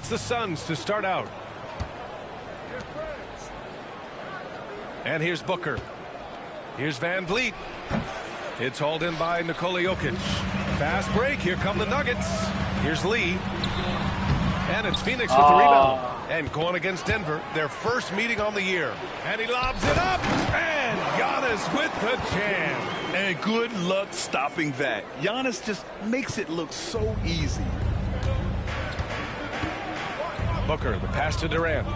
It's the Suns to start out. And here's Booker. Here's Van Vliet. It's hauled in by Nikola Jokic. Fast break. Here come the Nuggets. Here's Lee. And it's Phoenix with the rebound. And going against Denver, their first meeting on the year. And he lobs it up. And Giannis with the jam. And good luck stopping that. Giannis just makes it look so easy. Booker, the pass to Durant.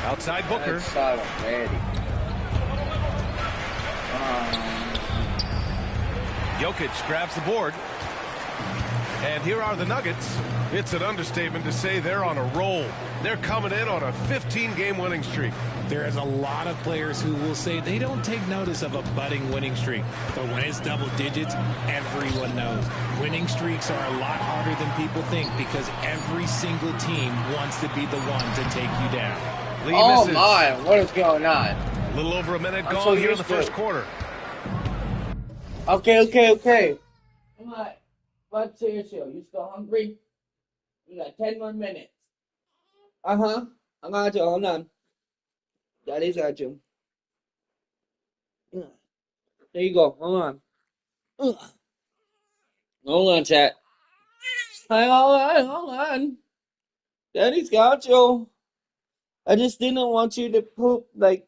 Outside Booker. Jokic grabs the board. And here are the Nuggets. It's an understatement to say they're on a roll. They're coming in on a 15-game winning streak. There is a lot of players who will say they don't take notice of a budding winning streak. But when it's double digits, everyone knows. Winning streaks are a lot harder than people think because every single team wants to be the one to take you down. Lee oh misses. my, what is going on? A little over a minute I'm gone so here in the used to first it. quarter. Okay. Come on. What's your issue? You still hungry? You got 10 more minutes. I got you. Hold on. Daddy's got you. There you go. Hold on. Hold on, chat. Hold on. Daddy's got you. I just didn't want you to poop, like,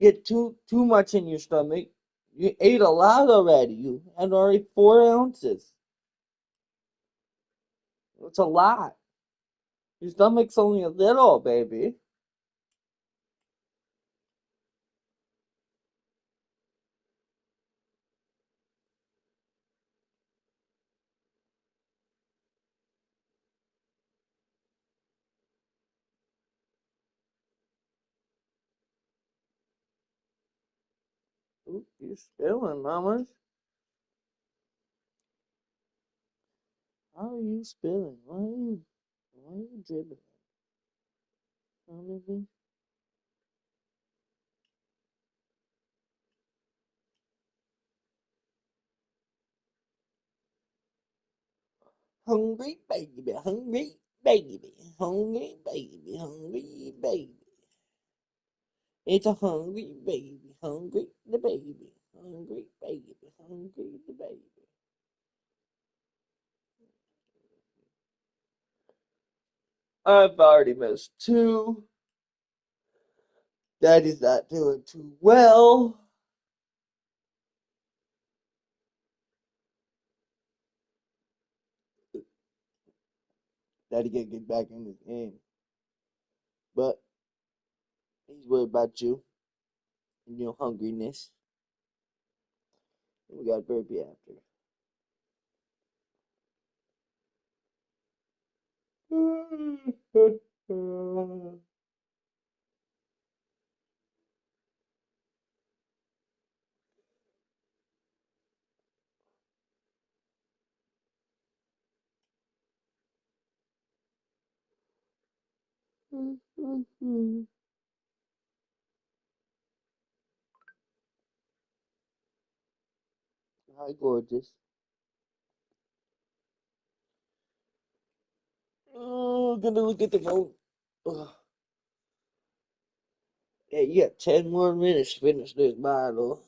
get too much in your stomach. You ate a lot already. You had already 4 ounces. It's a lot. Your stomach's only a little, baby. Ooh, you're spilling, mamas. How are you spilling? Why are you dribbling? Baby? Hungry baby, hungry baby, hungry baby, hungry baby. It's a hungry baby, hungry the baby, hungry baby, hungry the baby. I've already missed 2. Daddy's not doing too well. Daddy gotta get back in the game. But he's worried about you and your hungriness. And we got burpee after. Hi, gorgeous. Oh, gonna look at the phone. Ugh. Yeah, you got 10 more minutes to finish this bottle.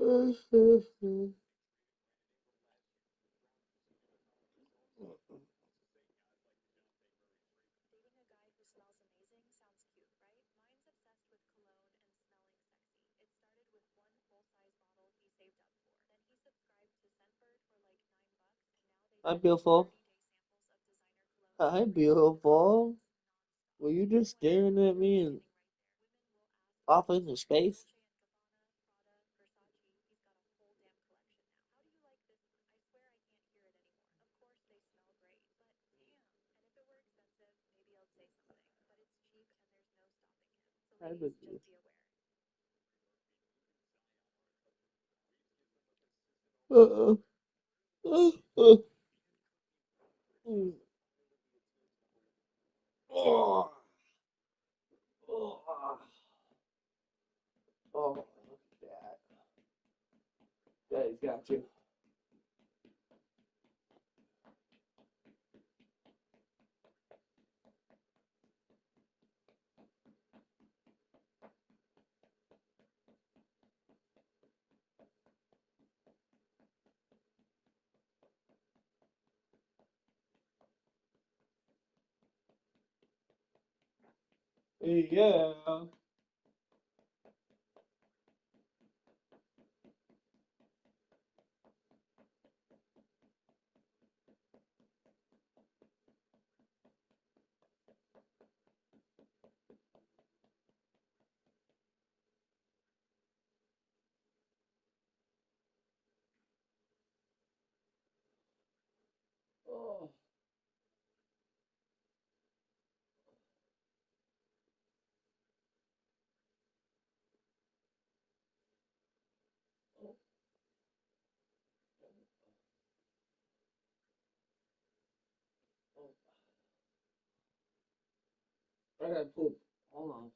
Hi, beautiful. Hi, beautiful. Were you just staring at me and off into space? Hi, baby. Uh-uh. Uh-uh. Mm. Oh. Oh. Oh, Dad. Daddy's got you. Yeah. Oh. I gotta poop. Hold on.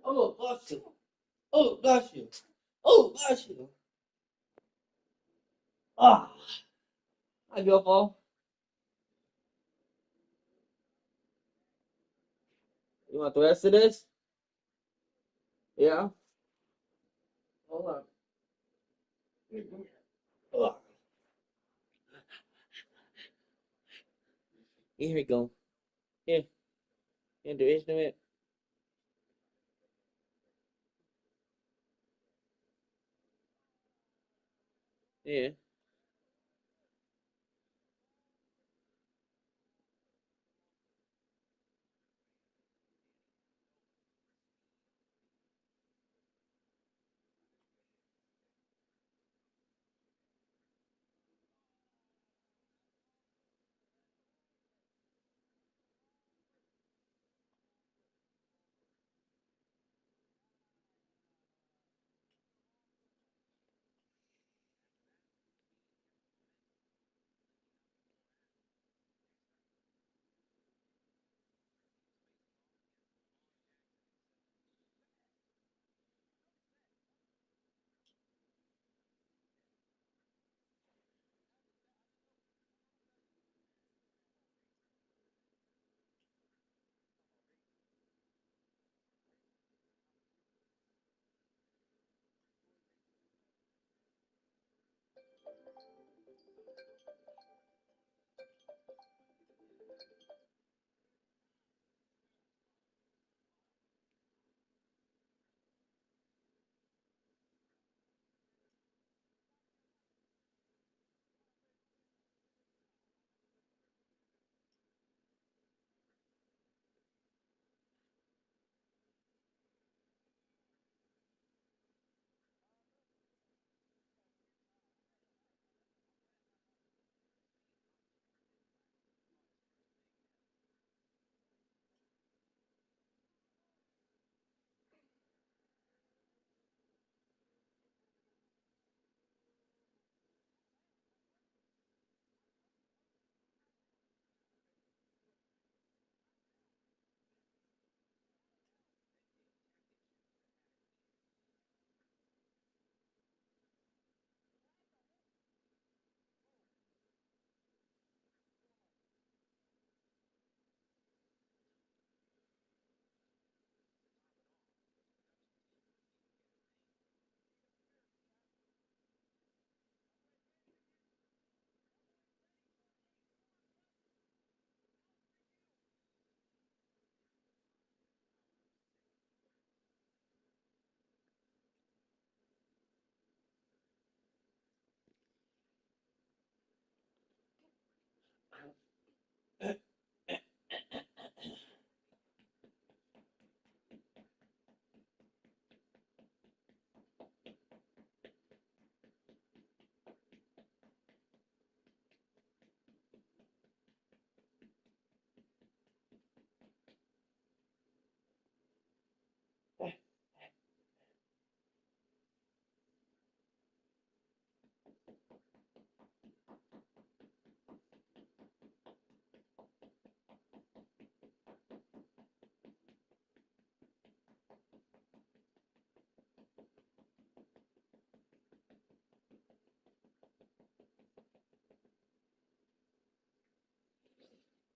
Oh, bless you. Oh, bless you. Oh, bless you. Ah, hi, beautiful. You want the rest of this? Yeah. Hold on. Ugh. Here we go. Here. Here, there is no it. Yeah.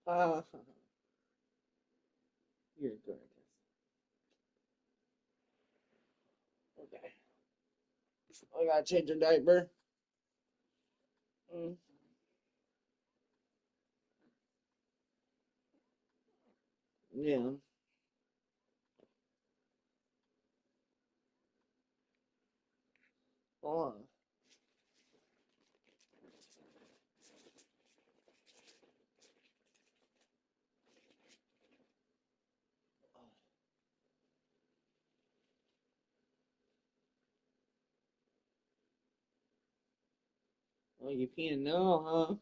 Ah, you're gorgeous. Okay. I gotta change your diaper. Mm, yeah. Hold on. Oh, you peeing now, huh?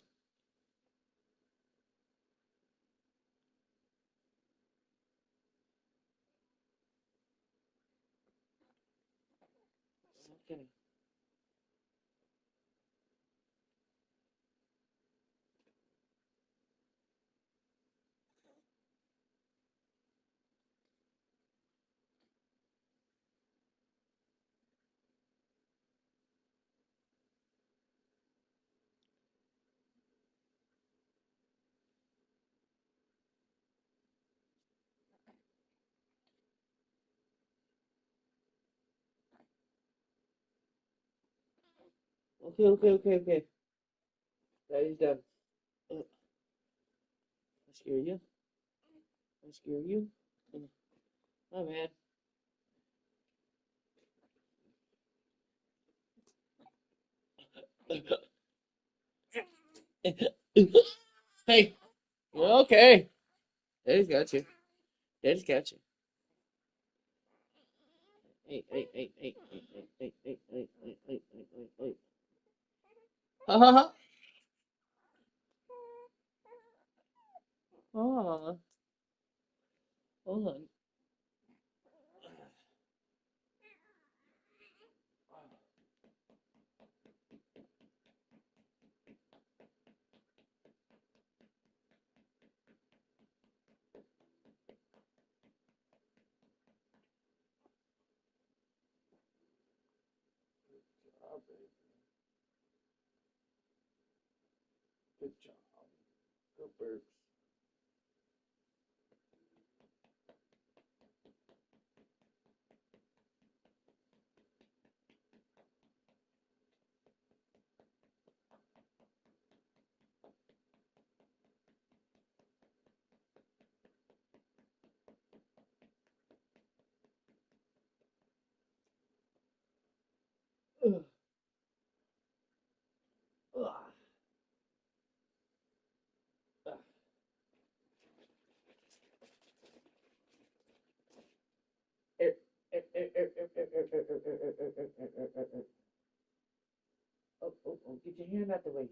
Okay. Okay. Daddy's done. I scare you. I scare you. Oh man. Hey, you're okay. Daddy's got you. Daddy's got you. Hey. Ha ha ha. Aw. Hold on. Oh, baby. Good job. Good burps. Ugh. Ugh. Ugh. Oh, get your hand out the way.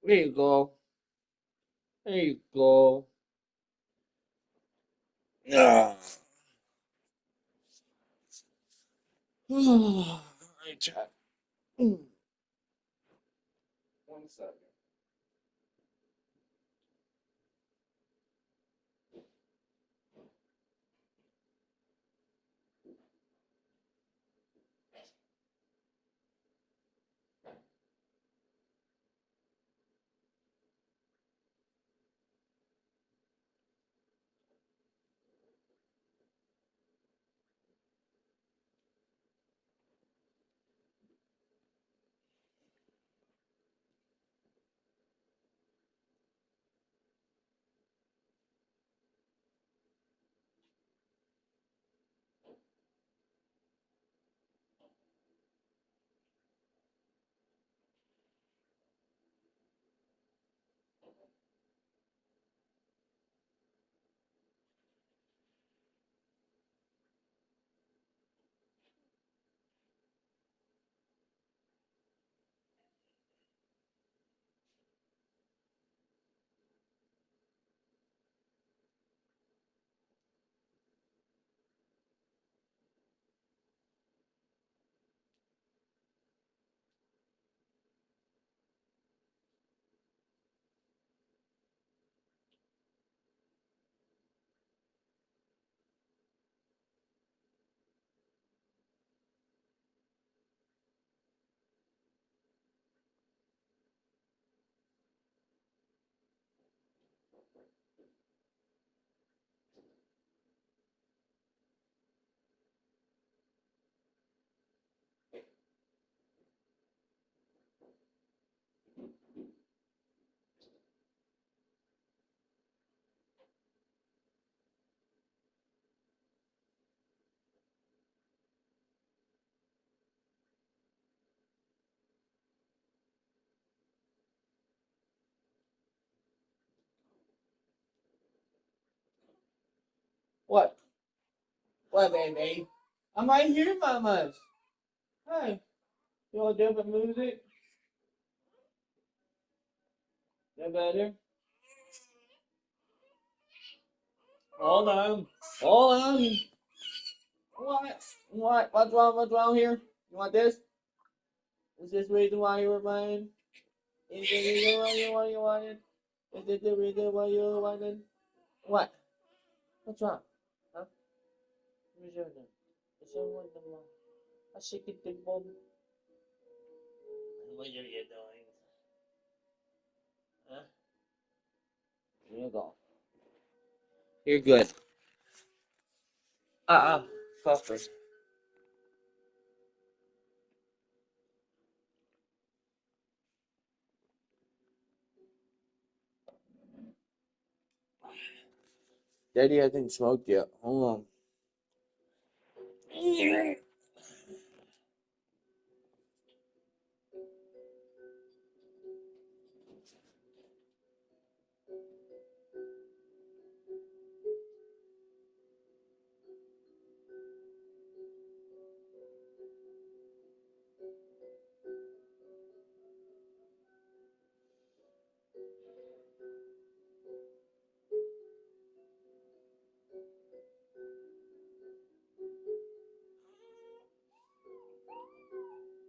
There you go. There you go. Ah. All right, chat. 1 second. What? What, baby? I'm right here, mamas. Hey, you want different music? That better? Hold on. Hold on. What? What's wrong? What's wrong here? You want this? Is this the reason why you were buying? Is this the reason why you wanted? Is this the reason why you wanted? What? What's wrong? Huh? Where's your name? Is someone the mom? I shake it, big bone. What are you doing? Huh? Here you go. You're good. Puffer. Daddy hasn't smoked yet. Hold on.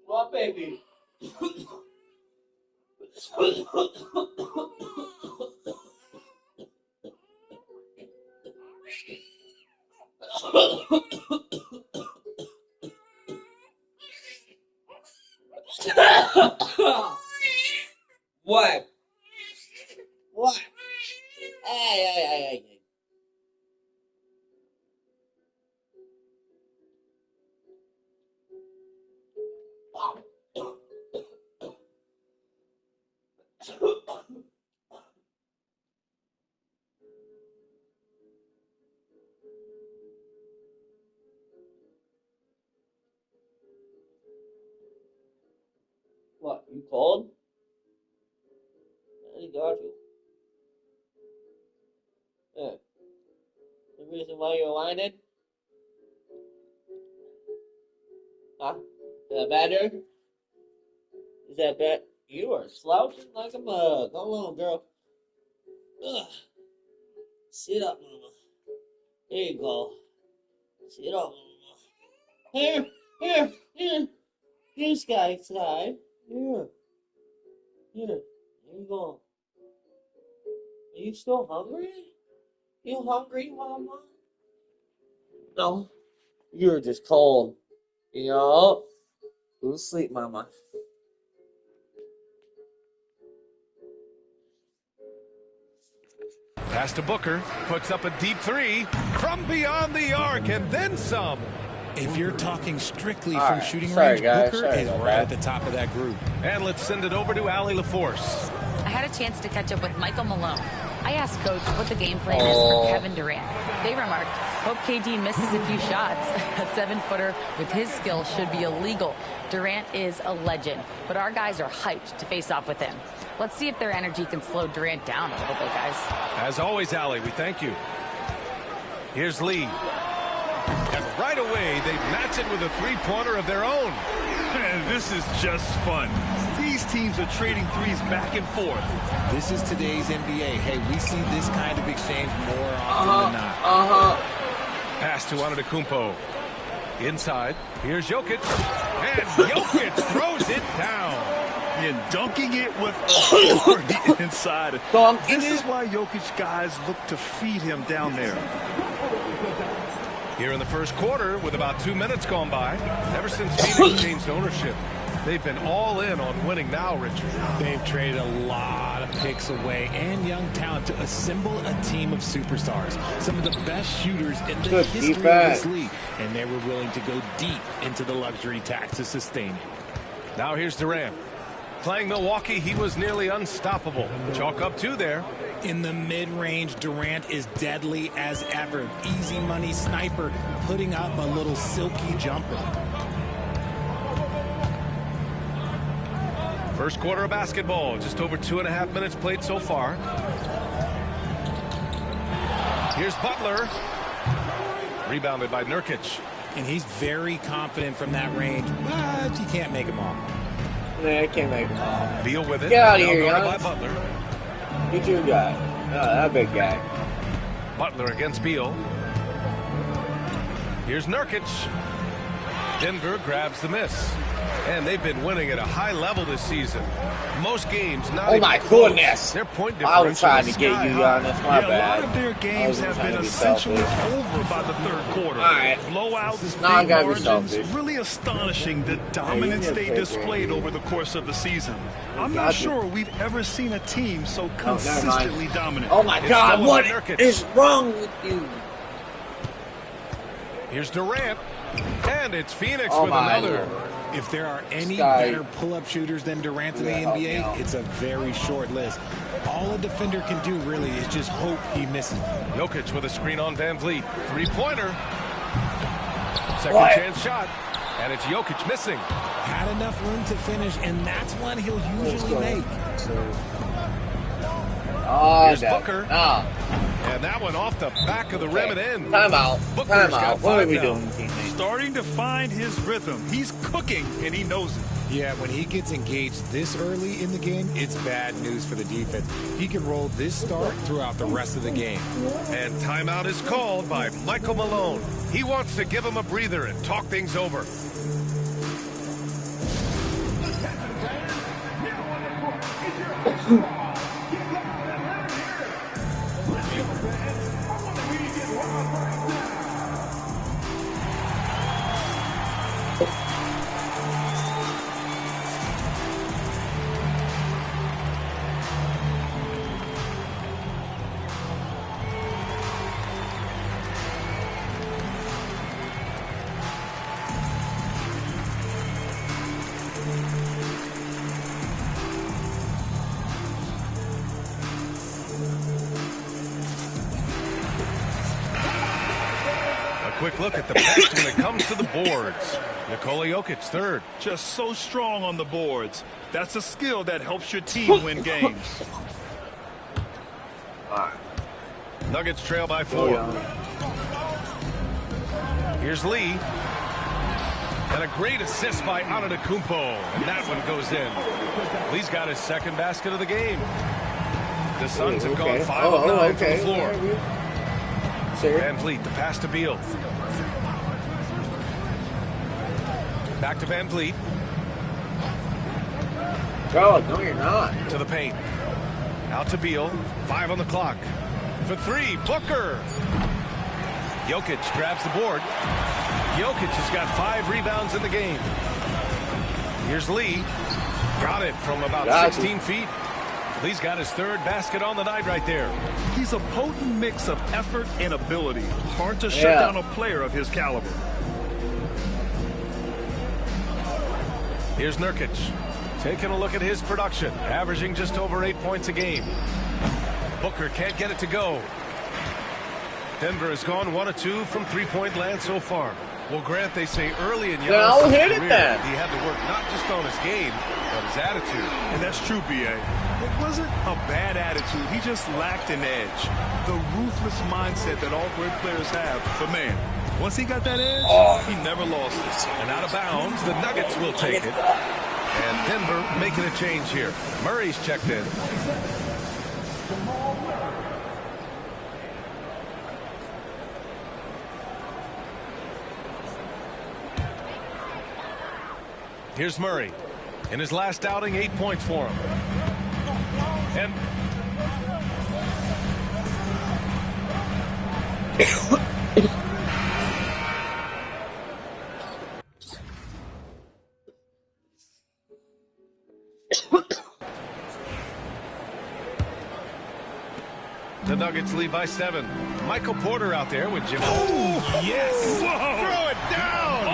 What, baby? What? What? Hey. What? You cold? I got you. Yeah. The reason why you're whining? Huh? Is that better? Is that bad? You are slouching like a mug. Go on, girl. Ugh. Sit up, mama. There you go. Sit up, mama. Here. Here, Sky. Here. There you go. Are you still hungry? You hungry, mama? No. You're just cold. Yup. Go to sleep, mama. Pass to Booker, puts up a deep three from beyond the arc and then some. If you're talking strictly All from right. shooting Sorry, range, guys. Booker Sorry is about right that. at the top of that group. And let's send it over to Allie LaForce. I had a chance to catch up with Michael Malone. I asked Coach what the game plan is for Kevin Durant. They remarked, hope KD misses a few shots. A 7-footer with his skill should be illegal. Durant is a legend, but our guys are hyped to face off with him. Let's see if their energy can slow Durant down a little bit, guys. As always, Allie, we thank you. Here's Lee. And right away, they match it with a three-pointer of their own. Man, this is just fun. These teams are trading threes back and forth. This is today's NBA. Hey, we see this kind of exchange more often than not. Pass to Antetokounmpo. Inside. Here's Jokic. And Jokic throws it down. And dunking it with authority inside. Dunking This is it? why Jokic guys look to feed him down there. Here in the first quarter, with about 2 minutes gone by, ever since Phoenix changed ownership, they've been all in on winning now, Richard. They've traded a lot of picks away and young talent to assemble a team of superstars. Some of the best shooters in the Good history defense. of this league. And they were willing to go deep into the luxury tax to sustain it. Now here's Durant. Playing Milwaukee, he was nearly unstoppable. Chalk up 2 there. In the mid-range, Durant is deadly as ever. Easy money sniper, putting up a little silky jumper. First quarter of basketball, just over 2.5 minutes played so far. Here's Butler. Rebounded by Nurkic. And he's very confident from that range, but you can't make him all. Nah, I can't make it. Beal with it. Get out of Now here, guarded Giannis. by Butler. Get your guy. Oh, that big guy. Butler against Beal. Here's Nurkic. Denver grabs the miss. And they've been winning at a high level this season. Most games, not Oh even my close. goodness. Their point I was differential trying is to get sky you, high. Giannis. My Yeah, bad. a lot of their games have been essentially over by the third quarter. Alright. Blowouts, Now I big gotta be margins, selfish. really astonishing the dominance they displayed over the course of the season. I'm not sure we've ever seen a team so consistently dominant. Oh my It's God, still what Nurkic. is wrong with you? Here's Durant. And it's Phoenix Oh with my another. Lord. If there are any Sky. better pull-up shooters than Durant in the Yeah, help me NBA, out. it's a very short list. All a defender can do really is just hope he misses. Jokic with a screen on Van Vliet. Three-pointer. Second What? chance shot. And it's Jokic missing. Had enough room to finish, and that's one he'll usually make. Oh, Here's God. Booker. Ah, And that one off the back of the rim and in. timeout. Booker's Timeout. got What are five we now. doing, teammate? Starting to find his rhythm. He's cooking, and he knows it. Yeah, when he gets engaged this early in the game, it's bad news for the defense. He can roll this start throughout the rest of the game. And timeout is called by Michael Malone. He wants to give him a breather and talk things over. Quick look at the best when it comes to the boards. Nikola Jokic, third. Just so strong on the boards. That's a skill that helps your team win games. Nuggets trail by 4. Here's Lee. And a great assist by Antetokounmpo. And that one goes in. Lee's got his second basket of the game. The Suns have gone 5 of 9 from the floor. Van Vliet, the pass to Beal. Back to Van Vliet. Bro, no, you're not. To the paint. Out to Beal. 5 on the clock. For 3, Booker. Jokic grabs the board. Jokic has got 5 rebounds in the game. Here's Lee. Got it from about 16 feet. Lee's got his third basket on the night right there. He's a potent mix of effort and ability. Hard to shut down a player of his caliber. Here's Nurkic. Taking a look at his production. Averaging just over 8 points a game. Booker can't get it to go. Denver has gone 1 of 2 from three-point land so far. Well, Grant, they say early in Giannis' career, he had to work not just on his game, but his attitude. And that's true, B.A. It wasn't a bad attitude. He just lacked an edge. The ruthless mindset that all great players have. But, man, once he got that edge, he never lost it. And out of bounds, the Nuggets will take it. And Denver making a change here. Murray's checked in. Here's Murray. In his last outing, 8 points for him. And the Nuggets lead by 7. Michael Porter out there with Jim. Oh, yes! Whoa. Throw it down!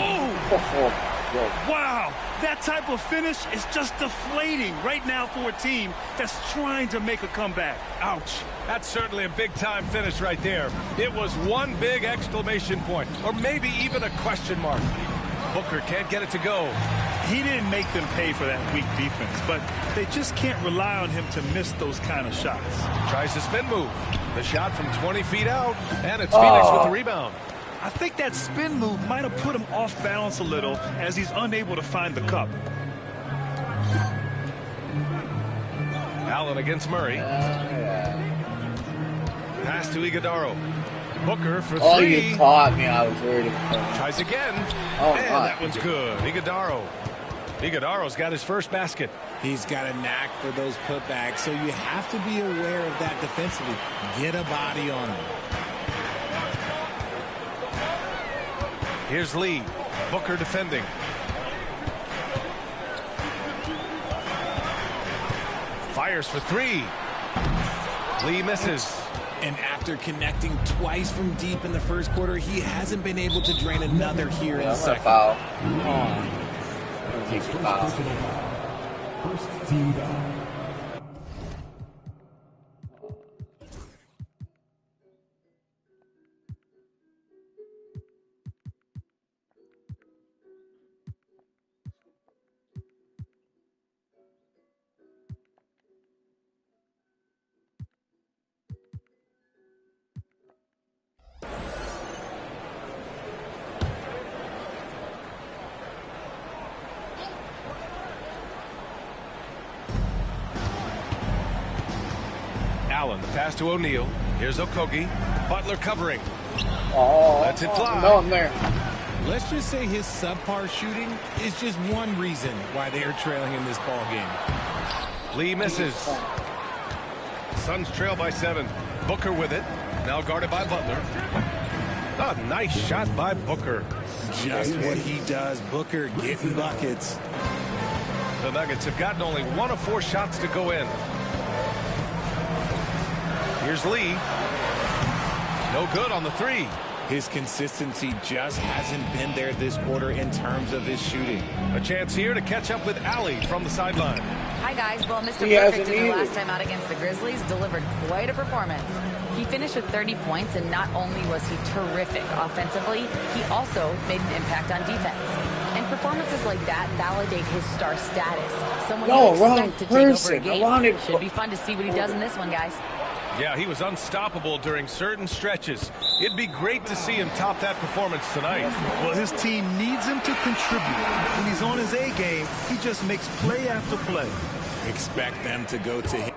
Wow, that type of finish is just deflating right now for a team that's trying to make a comeback. Ouch. That's certainly a big-time finish right there. It was one big exclamation point, or maybe even a question mark. Booker can't get it to go. He didn't make them pay for that weak defense, but they just can't rely on him to miss those kind of shots. Tries the spin move. The shot from 20 feet out, and it's Phoenix with the rebound. I think that spin move might have put him off balance a little as he's unable to find the cup. Allen against Murray. Pass to Iguodaro. Booker for 3. Oh, you caught me. I was worried about Tries again. Oh, and my. that one's good. Iguodaro. Iguodaro's got his first basket. He's got a knack for those putbacks, so you have to be aware of that defensively. Get a body on him. Here's Lee. Booker defending. Fires for three. Lee misses. And after connecting twice from deep in the first quarter, he hasn't been able to drain another here in the second. Foul. Takes a foul. First team foul. Allen, the pass to O'Neal. Here's Okogie. Butler covering. Oh, Lets it fly. No, I'm there. Let's just say his subpar shooting is just one reason why they are trailing in this ball game. Lee misses. Suns trail by 7. Booker with it. Now guarded by Butler. A nice shot by Booker. Just what he does. Booker getting buckets. The Nuggets have gotten only 1 of 4 shots to go in. Here's Lee. No good on the 3. His consistency just hasn't been there this quarter in terms of his shooting. A chance here to catch up with Allie from the sideline. Hi, guys. Well, Mr. He Perfect hasn't in the either. last time out against the Grizzlies delivered quite a performance. He finished with 30 points, and not only was he terrific offensively, he also made an impact on defense. And performances like that validate his star status. Someone No, you wrong expect to take over a person. I game. wanted- Should be fun to see what he does in this one, guys. Yeah, he was unstoppable during certain stretches. It'd be great to see him top that performance tonight. Well, his team needs him to contribute. When he's on his A game, he just makes play after play. Expect them to go to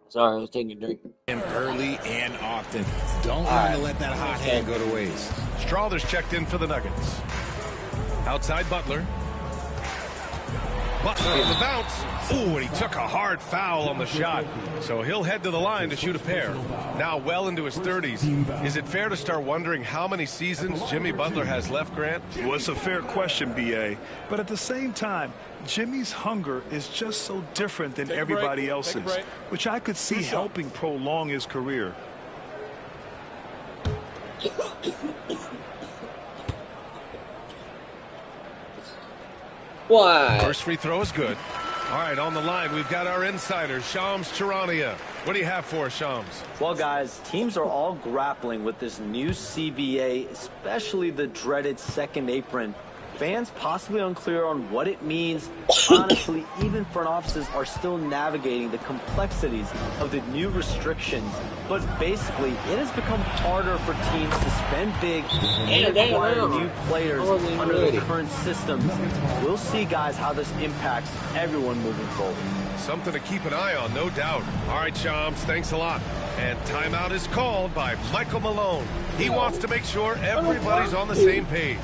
Sorry, I was taking a drink. him early and often. Don't want to let that hot hand go to waste. Strawther's checked in for the Nuggets. Outside Butler. Butler on the bounce. Ooh, and he took a hard foul on the shot. So he'll head to the line to shoot a pair. Now well into his 30s. Is it fair to start wondering how many seasons Jimmy Butler has left, Grant? Well, it's a fair question, B.A. But at the same time, Jimmy's hunger is just so different than everybody else's, which I could see helping prolong his career. Why? First free throw is good. All right, on the line, we've got our insider, Shams Charania. What do you have for us, Shams? Well, guys, teams are all grappling with this new CBA, especially the dreaded second apron. Fans possibly unclear on what it means. Honestly, even front offices are still navigating the complexities of the new restrictions. But basically, it has become harder for teams to spend big and acquire new players under the current systems. We'll see, guys, how this impacts everyone moving forward. Something to keep an eye on, no doubt. All right, Shams, thanks a lot. And timeout is called by Michael Malone. He wants to make sure everybody's on the same page.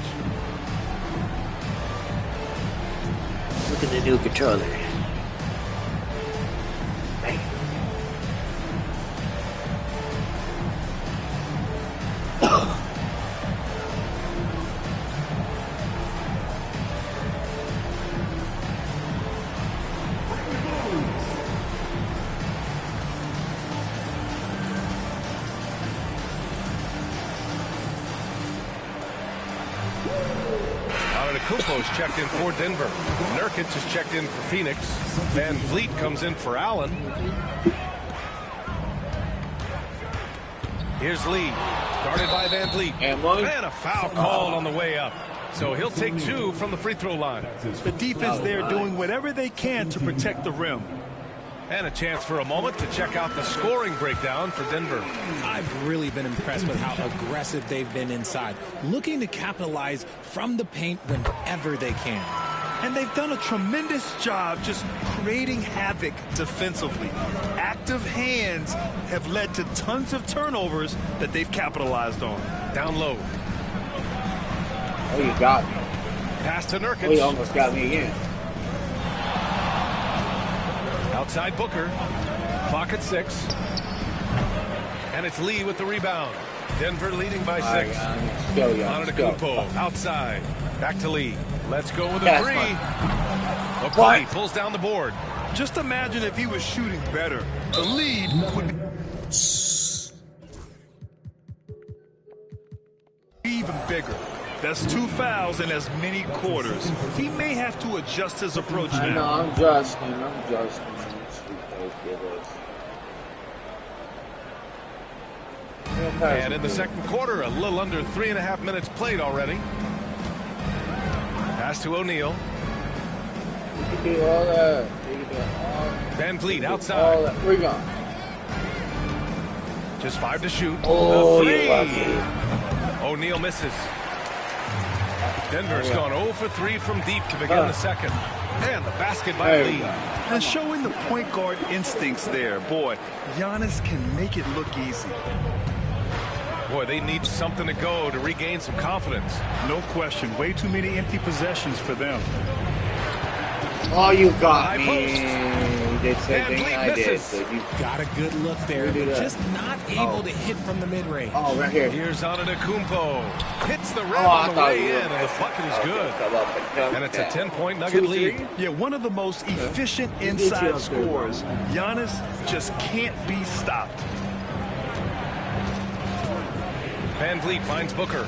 Look at the new controller. Kupo's checked in for Denver. Nurkic has checked in for Phoenix. Van Vliet comes in for Allen. Here's Lee, guarded by Van Vliet. And one. And a foul called on the way up. So he'll take 2 from the free throw line. The defense there doing whatever they can to protect the rim. And a chance for a moment to check out the scoring breakdown for Denver. I've really been impressed with how aggressive they've been inside, looking to capitalize from the paint whenever they can. And they've done a tremendous job just creating havoc defensively. Active hands have led to tons of turnovers that they've capitalized on. Down low. Oh, you got me. Pass to Nurkic. Oh, he almost got me again. Outside Booker. Clock at 6. And it's Lee with the rebound. Denver leading by 6. Let's go, y'all. Antetokounmpo outside. Back to Lee. Let's go with a That's 3. fine. Okogie pulls down the board. Just imagine if he was shooting better. The lead would be even bigger. That's 2 fouls in as many quarters. He may have to adjust his approach I know, now. I'm adjusting. It's ridiculous. And in the second quarter, a little under 3.5 minutes played already. Pass to O'Neal. You can do all that. You can do all Van Vliet all outside. that. Where you going? Just 5 to shoot. Oh, A you're 3. lucky. O'Neal misses. Denver's gone 0 for 3 from deep to begin the second. And the basket by There we Lee. go. And showing the point guard instincts there. Boy, Giannis can make it look easy. Boy, they need something to go to regain some confidence. No question. Way too many empty possessions for them. Oh, you got High me. post. You did the same Van thing Vliet I did. misses. So you... Got a good look there, Who did but that? just not able to hit from the mid-range. Oh, right here. Here's Antetokounmpo. Hits the rim Oh, I on the thought way you were in, and the bucket is good. And it's a 10-point Nugget lead. Yeah, one of the most efficient You inside up there, bro. scorers. Giannis just can't be stopped. Van Vliet finds Booker.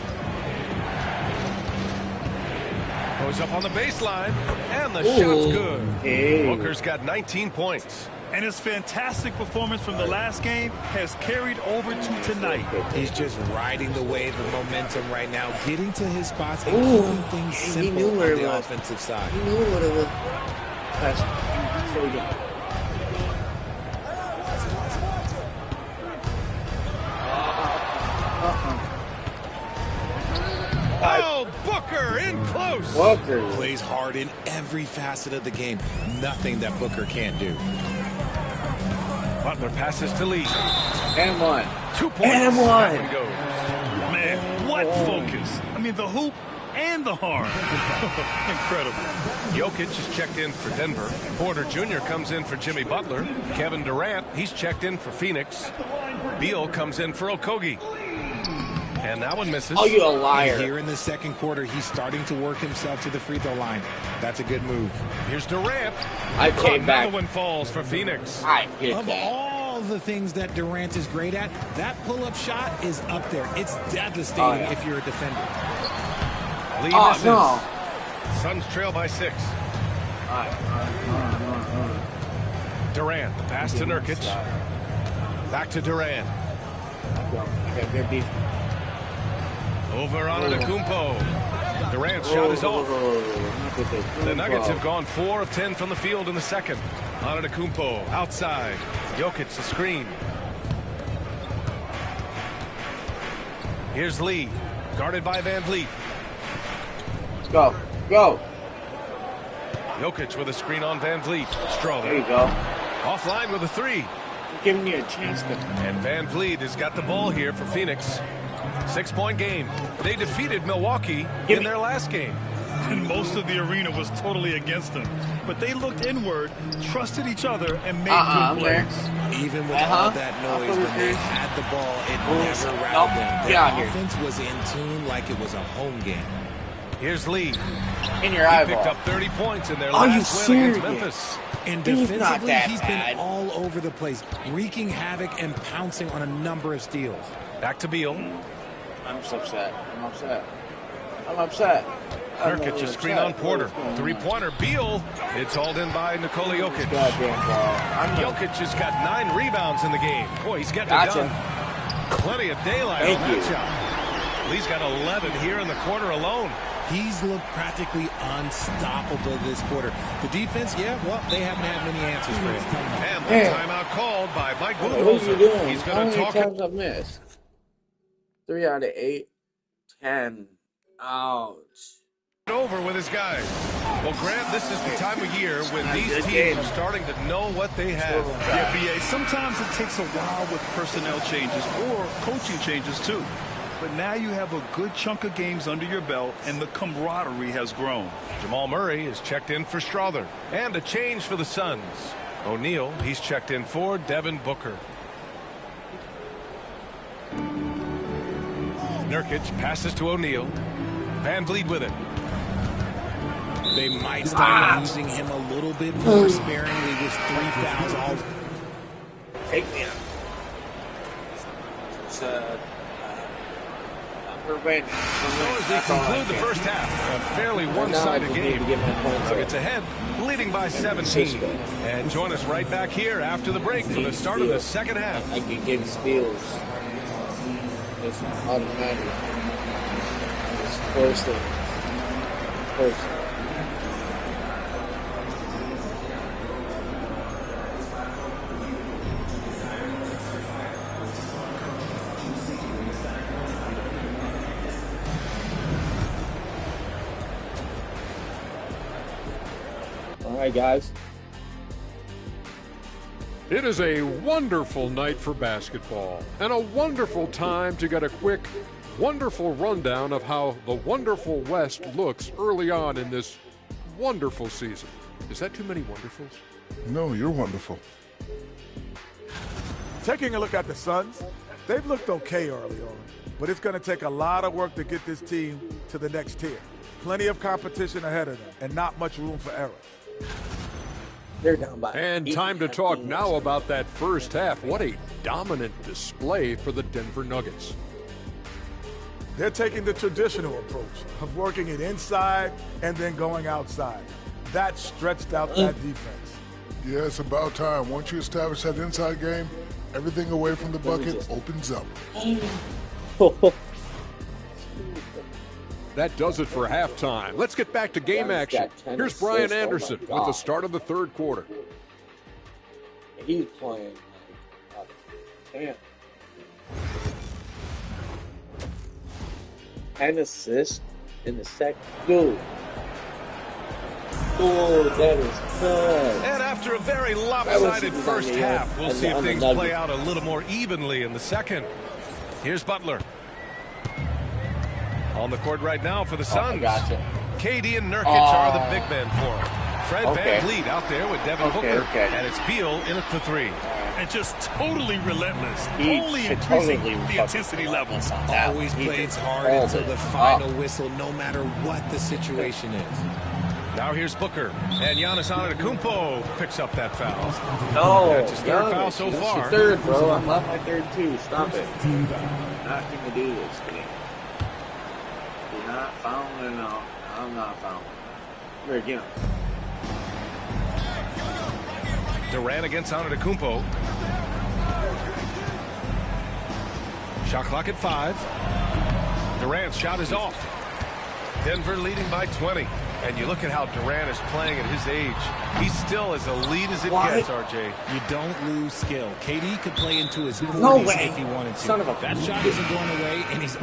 Goes up on the baseline, and the shot's good. Hey. Booker's got 19 points. And his fantastic performance from the last game has carried over to tonight. He's just riding the wave of momentum right now, getting to his spots and Ooh. keeping things He simple knew on where it the was. offensive side. You knew what it was. There we go. Oh, Booker in close. Booker. Plays hard in every facet of the game. Nothing that Booker can't do. Butler passes to Lee. And one. 2 points. And one. That one goes. Man, what focus. I mean, the hoop and the harm. Incredible. Jokic is checked in for Denver. Porter Jr. comes in for Jimmy Butler. Kevin Durant, he's checked in for Phoenix. Beal comes in for Okogie. And that one misses. Oh, you a And liar. here in the second quarter, he's starting to work himself to the free throw line. That's a good move. Here's Durant. I came Another back. one falls for Phoenix. I get Of that. all the things that Durant is great at, that pull-up shot is up there. It's devastating Oh, yeah. if you're a defender. Lee Oh, misses. no. Suns trail by 6. Durant, the pass to Nurkic. Back to Durant. Okay, good defense. Over on Antetokounmpo. Durant's shot is off. The Nuggets have gone 4 of 10 from the field in the second. Antetokounmpo outside. Jokic the screen. Here's Lee, guarded by Van Vliet. Go. Go. Jokic with a screen on Van Vliet. There you Stroller go. offline with a 3. I'm giving you a chance to. And Van Vliet has got the ball here for Phoenix. 6-point game. They defeated Milwaukee in their last game. And most of the arena was totally against them. But they looked inward, trusted each other, and made I'm good there. plays. Even with all that noise, when they had the ball, it never rattled them. Get out Their here. offense was in tune like it was a home game. Here's Lee. In your He eyeball. picked up 30 points in their Are you last win against serious? Memphis. And He's not defensively, that he's bad. been all over the place, wreaking havoc and pouncing on a number of steals. Back to Beal. I'm just upset. I'm upset. I'm upset. I'm Nurkic really a screen upset. on Porter. What's going on? Three-pointer. Beal. It's hauled in by Nikola Jokic. Goddamn ball. I'm not. Jokic has got 9 rebounds in the game. Boy, he's getting Gotcha. it done. Plenty of daylight Thank on that you. shot. Lee's got 11 here in the quarter alone. He's looked practically unstoppable this quarter. The defense, yeah, well, they haven't had many answers for him. And the Man. timeout called by Mike What are you Budenholzer. doing? He's How going many to talk times I've missed? 3 out of 8. 10. Ouch. it over with his guys. Well, Grant, this is the time of year when Not these good teams game. are starting to know what they have. Yeah, BA, sometimes it takes a while with personnel changes or coaching changes, too. but now you have a good chunk of games under your belt, and the camaraderie has grown. Jamal Murray is checked in for Strother. And a change for the Suns. O'Neal, he's checked in for Devin Booker. Nurkic passes to O'Neal. Van Vliet with it. They might start using him a little bit more sparingly with 3 fouls. All Take me out. It's revenge. So as they conclude the first half, a fairly one-sided game. Nuggets ahead, leading by 17. And join us right back here after the break for the start of the second half. I can get steals. It's automatic. It's first thing. First thing. All right, guys. It is a wonderful night for basketball and a wonderful time to get a quick, wonderful rundown of how the wonderful West looks early on in this wonderful season. Is that too many wonderfuls? No, you're wonderful. Taking a look at the Suns, they've looked okay early on, but it's going to take a lot of work to get this team to the next tier. Plenty of competition ahead of them and not much room for error. They're down by And time to talk now about that first half. What a dominant display for the Denver Nuggets. They're taking the traditional approach of working it inside and then going outside. That stretched out that defense. Yeah, it's about time. Once you establish that inside game, everything away from the bucket opens up. That does it for halftime. Let's get back to game action. Here's Brian Anderson with the start of the third quarter. He's playing like a champ. 10 assists in the second. Dude. Oh, that is good. And after a very lopsided first half, we'll see if things play out a little more evenly in the second. Here's Butler. On the court right now for the Suns. KD and Nurkic are the big men for him. Fred Van Vliet out there with Devin Booker. And it's Beal in at the 3. And just totally relentless. Only increasing the intensity levels. Always plays hard until the final whistle, no matter what the situation is. Now here's Booker. And Giannis Antetokounmpo picks up that foul. No. That's his third foul so far. Third, bro. I'm off my third, too. Stop it. I'm not going to do this today. You're not fouling, no. I'm not fouling. Here again. Durant against Antetokounmpo. Shot clock at 5. Durant's shot is off. Denver leading by 20. And you look at how Durant is playing at his age. He's still as elite as it gets, RJ. You don't lose skill. KD could play into his 40s if he wanted to. Son of a that shot isn't going away, and he's...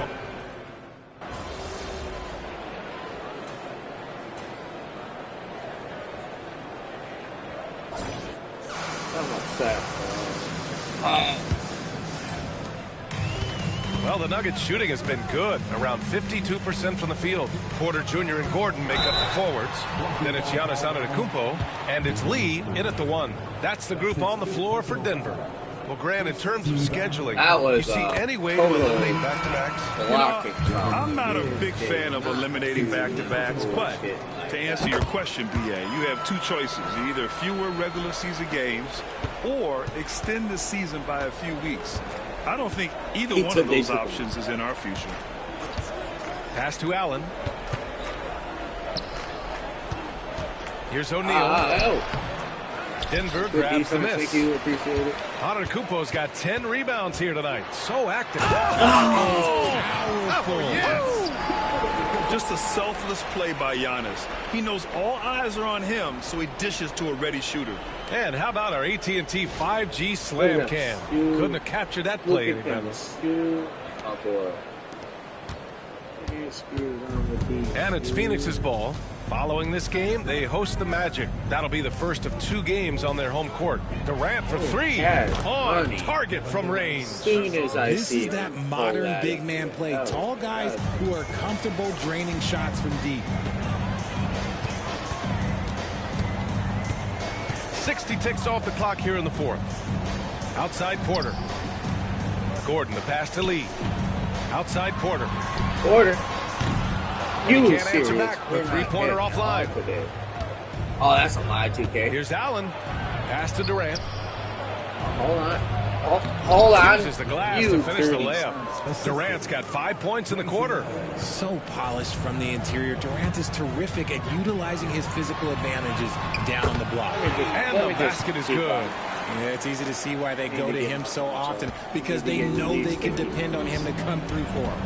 Well, the Nuggets shooting has been good, around 52% from the field. Porter Jr. and Gordon make up the forwards. Then it's Giannis Antetokounmpo, and it's Lee in at the 1. That's the group on the floor for Denver. Well, Grant, in terms of scheduling, do you see any way to eliminate back-to-backs? I'm not a big fan of eliminating back-to-backs, but to answer your question, BA, you have two choices. Either fewer regular season games or extend the season by a few weeks. I don't think either one of those options is in our future. Pass to Allen. Here's O'Neal. Denver grabs the miss. Thank you. Appreciate it. Antetokounmpo's got 10 rebounds here tonight. So active. Just a selfless play by Giannis. He knows all eyes are on him, so he dishes to a ready shooter. And how about our AT&T 5G slam cam? Couldn't have captured that play any better. And it's Phoenix's ball. Following this game, they host the Magic. That'll be the first of 2 games on their home court. Durant for 3. On target from range. This is that modern big man play. Tall guys who are comfortable draining shots from deep. 60 ticks off the clock here in the 4th. Outside Porter. Gordon, the pass to Lee. Outside Porter. You can't answer back. The 3-pointer offline. Oh, that's a lie, 2K. Here's Allen. Pass to Durant. Hold on. Hold on. Uses the glass to finish the layup. Durant's got 5 points in the quarter. So polished from the interior. Durant is terrific at utilizing his physical advantages down the block. And the basket is good. Yeah, it's easy to see why they go to him so often, because they know they can depend on him to come through for them.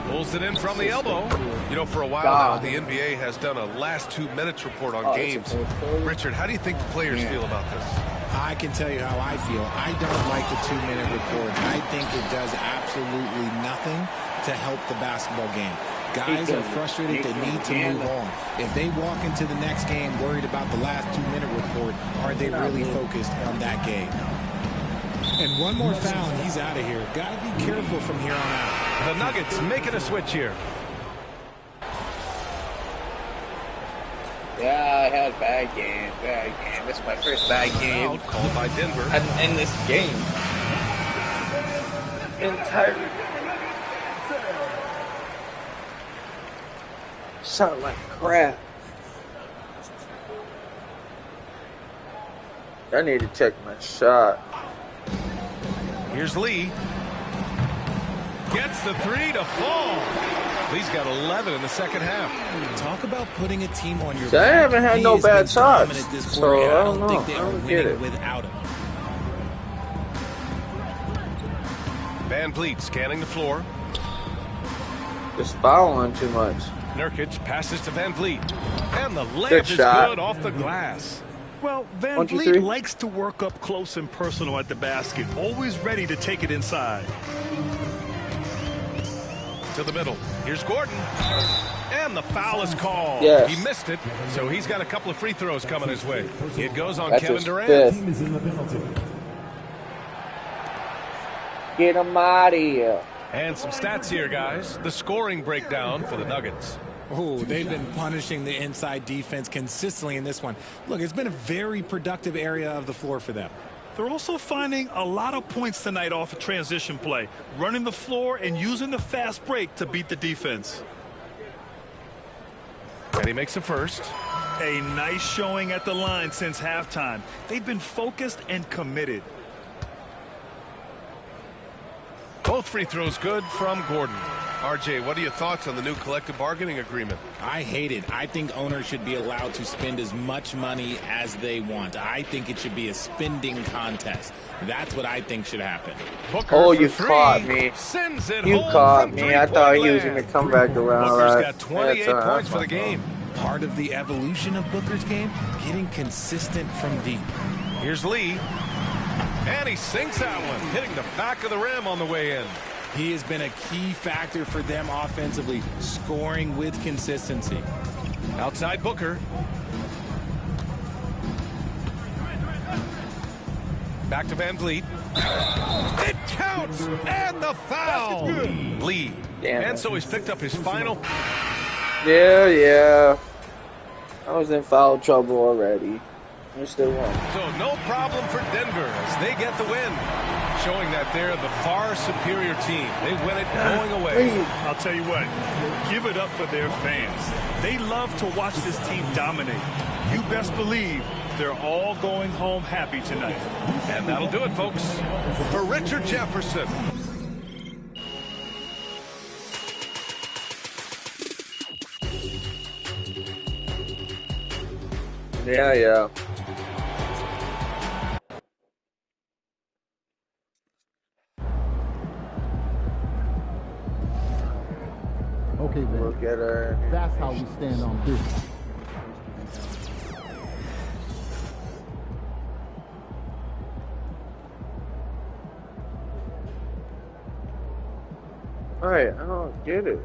Pulls it in from the elbow. You know, for a while now, the NBA has done a last 2 minutes report on games. Richard, how do you think the players feel about this? I can tell you how I feel. I don't like the 2-minute report. I think it does absolutely nothing to help the basketball game. Guys are frustrated. They need to move on. If they walk into the next game worried about the last 2-minute report, are they really focused on that game? And one more foul and he's out of here. Got to be careful from here on out. The Nuggets making a switch here. Yeah, I had a bad game. This is my first bad game. Called by Denver. In this game. Entire. Shot like crap. I need to check my shot. Here's Lee. Gets the 3 to fall. Lee's got 11 in the second half. Talk about putting a team on your back. I haven't had no bad shots. So I don't know. Think they I are don't get winning it. without him. Van Vliet scanning the floor. Just fouling too much. Nurkic passes to Van Vliet. And the layup is good off the glass. Well, Van Vliet likes to work up close and personal at the basket, always ready to take it inside. To the middle. Here's Gordon. And the foul is called. Yes. He missed it, so he's got a couple of free throws coming his way. It goes on That's Kevin Durant. Get him out of here. And some stats here, guys. The scoring breakdown for the Nuggets. Oh, they've been punishing the inside defense consistently in this one. Look, it's been a very productive area of the floor for them. They're also finding a lot of points tonight off of transition play, running the floor and using the fast break to beat the defense. And he makes the first. A nice showing at the line since halftime. They've been focused and committed. Both free throws good from Gordon. RJ, what are your thoughts on the new collective bargaining agreement? I hate it. I think owners should be allowed to spend as much money as they want. I think it should be a spending contest. That's what I think should happen. Booker Oh, you for 3. caught me. Sends it You home caught from me. I thought he was land. going to come back around. Booker's Right. got 28 points for the game. Part of the evolution of Booker's game, getting consistent from deep. Here's Lee. And he sinks that one, hitting the back of the rim on the way in. He has been a key factor for them offensively, scoring with consistency. Outside Booker. Back to Van Vliet. It counts! And the foul! Lee. Damn And it. so he's picked up his final. Yeah. I was in foul trouble already. I still won. So no problem for Denver as they get the win. Showing that they're the far superior team. They win it going away. I'll tell you what, give it up for their fans. They love to watch this team dominate. You best believe they're all going home happy tonight. And that'll do it, folks. For Richard Jefferson. Yeah. Okay, then. Look at her. That's how we stand on business. Right, I don't get it.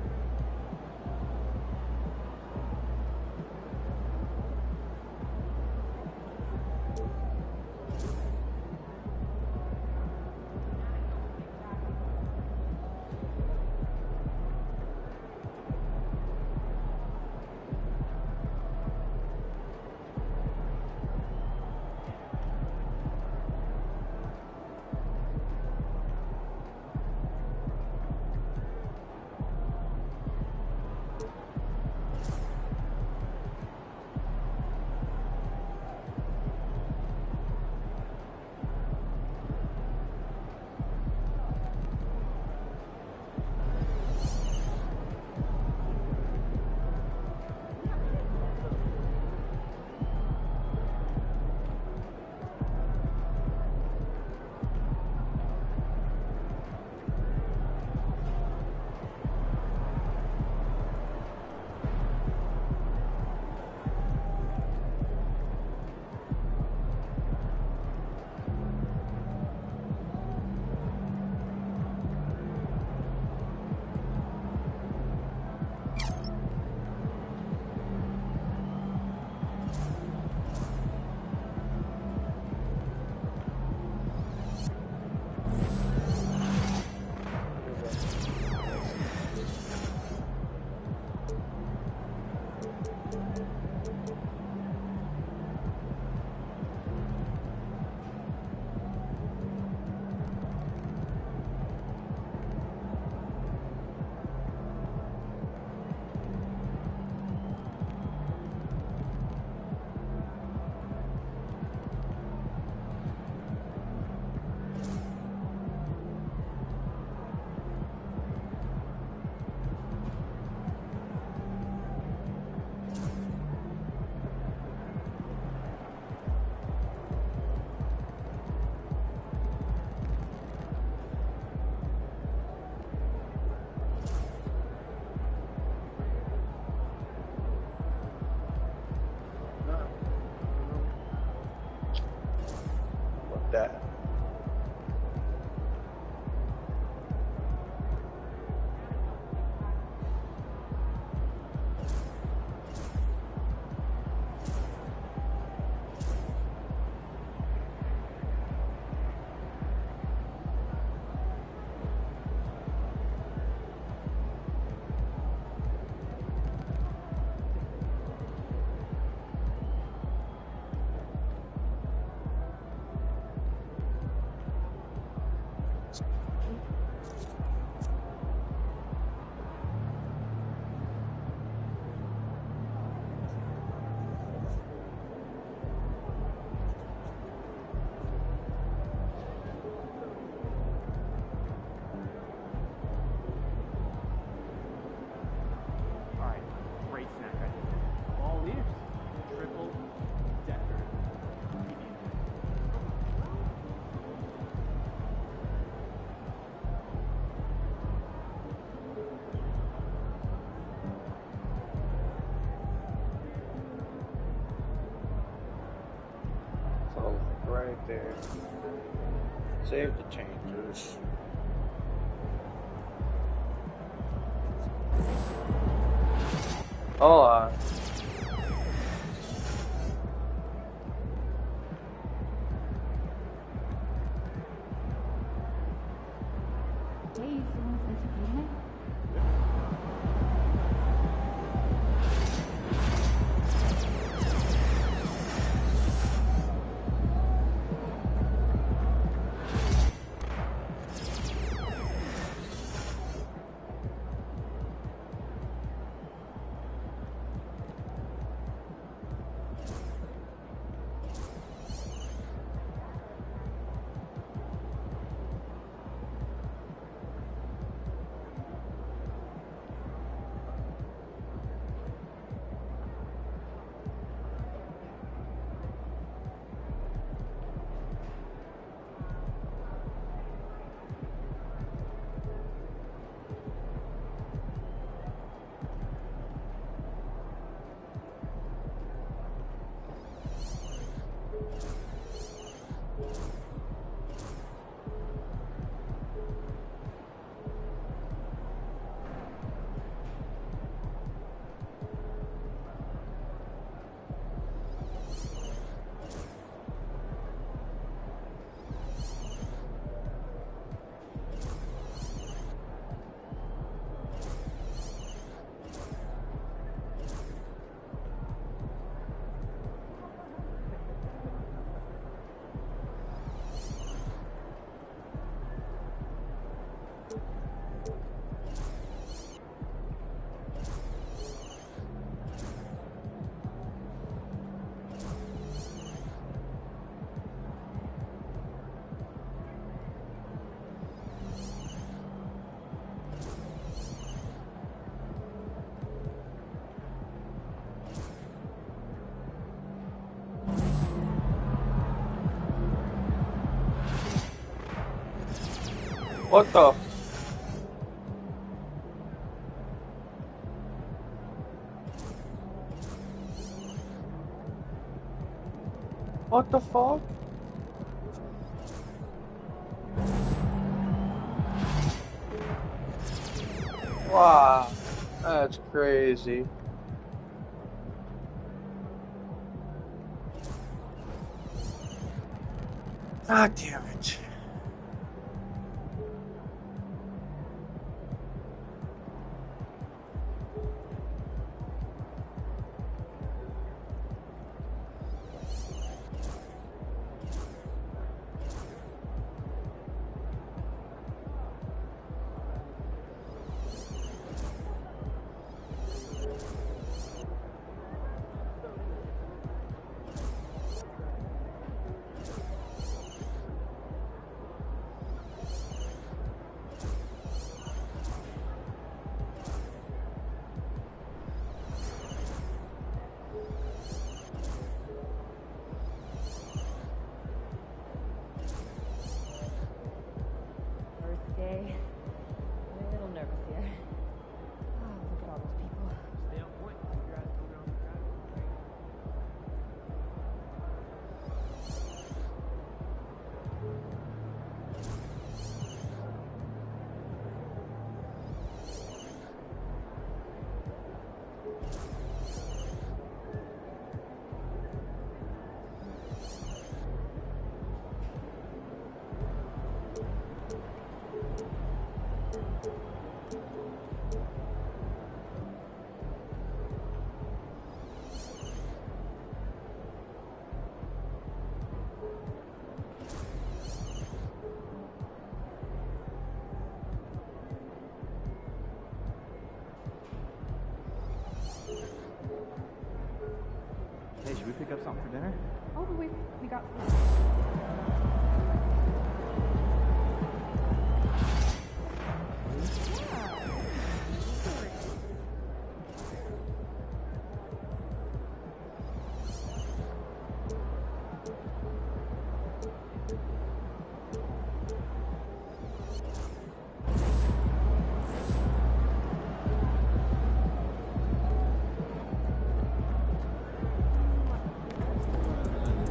That. Right there. Save the changes. Hold on. What the? What the fuck? Wow, that's crazy. God damn it. Day. I'm a little nervous here. Oh, look at all those people. Stay on point. Keep your eyes moving on the ground. Hey, should we pick up something for dinner? Oh, but we got.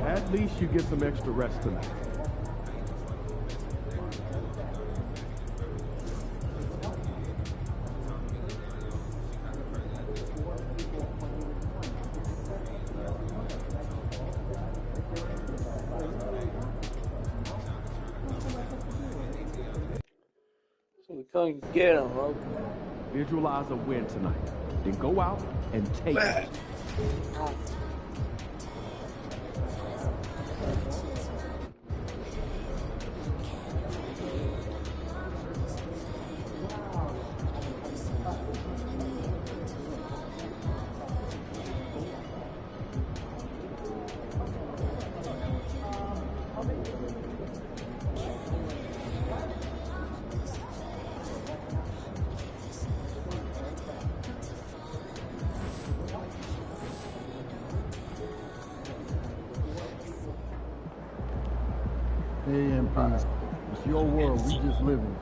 At least you get some extra rest tonight. So we couldn't get him, bro. Visualize a win tonight. Then go out and take it. Hey, MP. It's your world. We just living.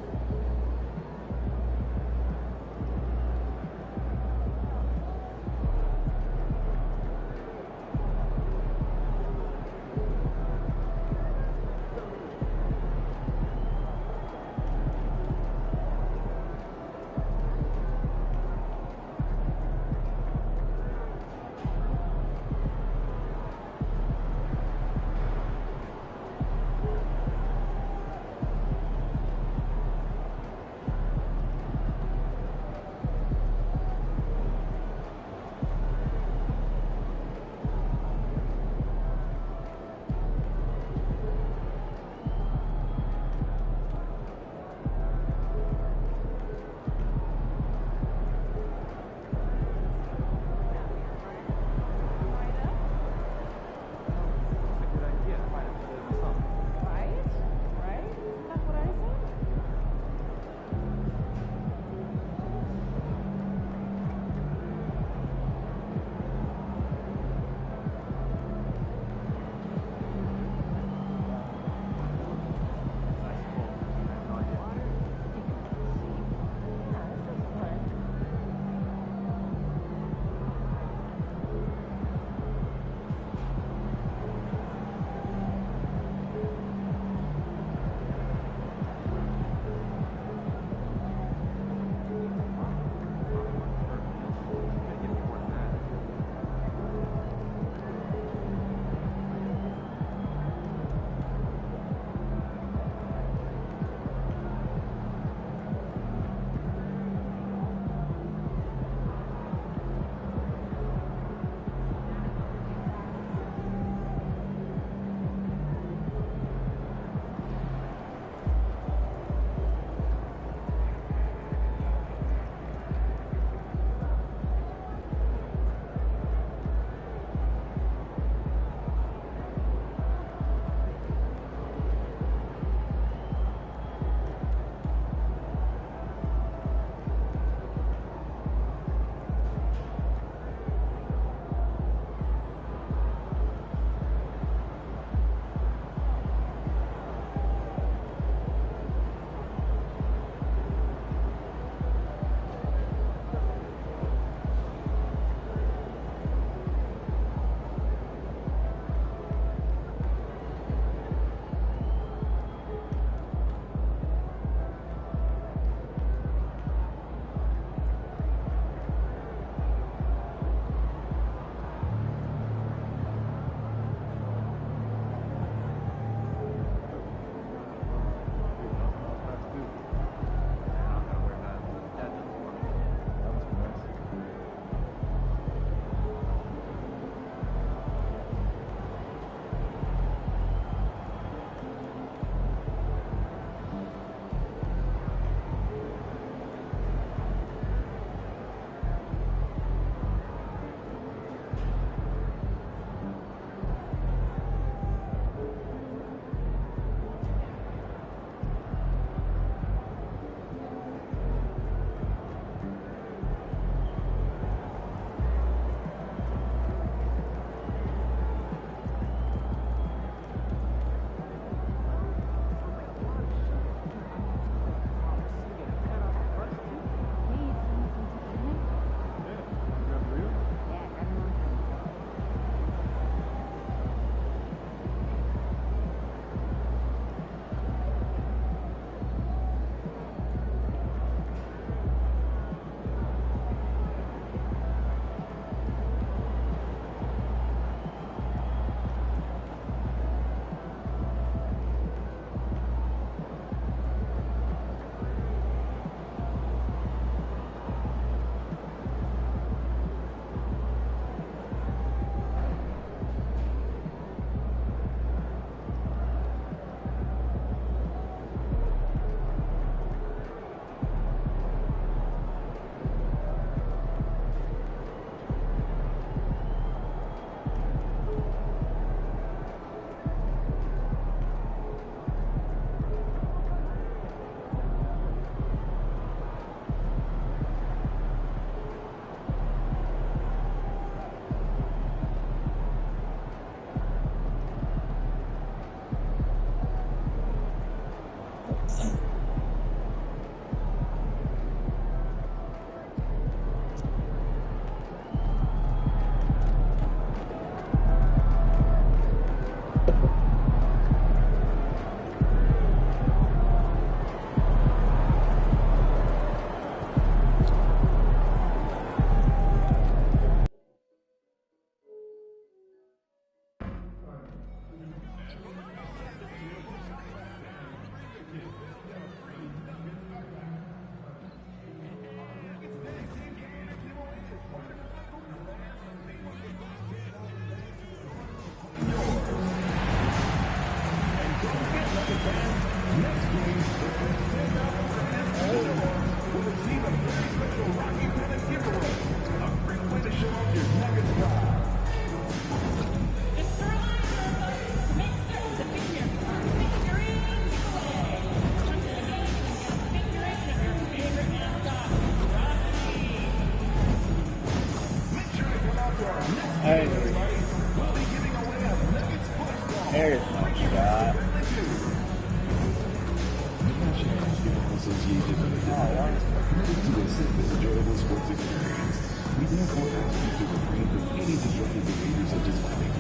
Association of Design, committed to a simple, enjoyable sports experience. We therefore ask you to refrain from any disruptive behavior such as fighting.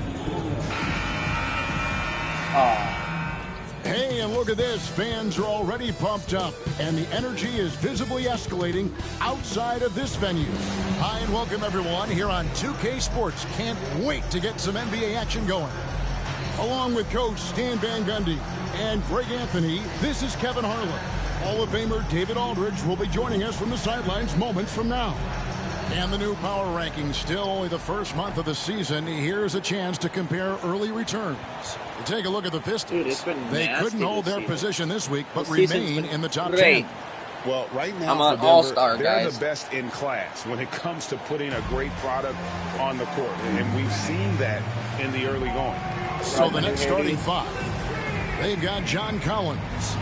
Hey, and look at this. Fans are already pumped up, and the energy is visibly escalating outside of this venue. Hi, and welcome, everyone, here on 2K Sports. Can't wait to get some NBA action going. Along with Coach Stan Van Gundy and Greg Anthony, this is Kevin Harlan. Hall of Famer David Aldridge will be joining us from the sidelines moments from now. And the new power rankings, still only the first month of the season. Here's a chance to compare early returns. Take a look at the Pistons. Dude, they couldn't hold their position this week, but remain in the top 10. Well, right now, I'm an for all-star, Denver, they're guys. the best in class when it comes to putting a great product on the court. And we've seen that in the early going. So the next starting five, they've got John Collins.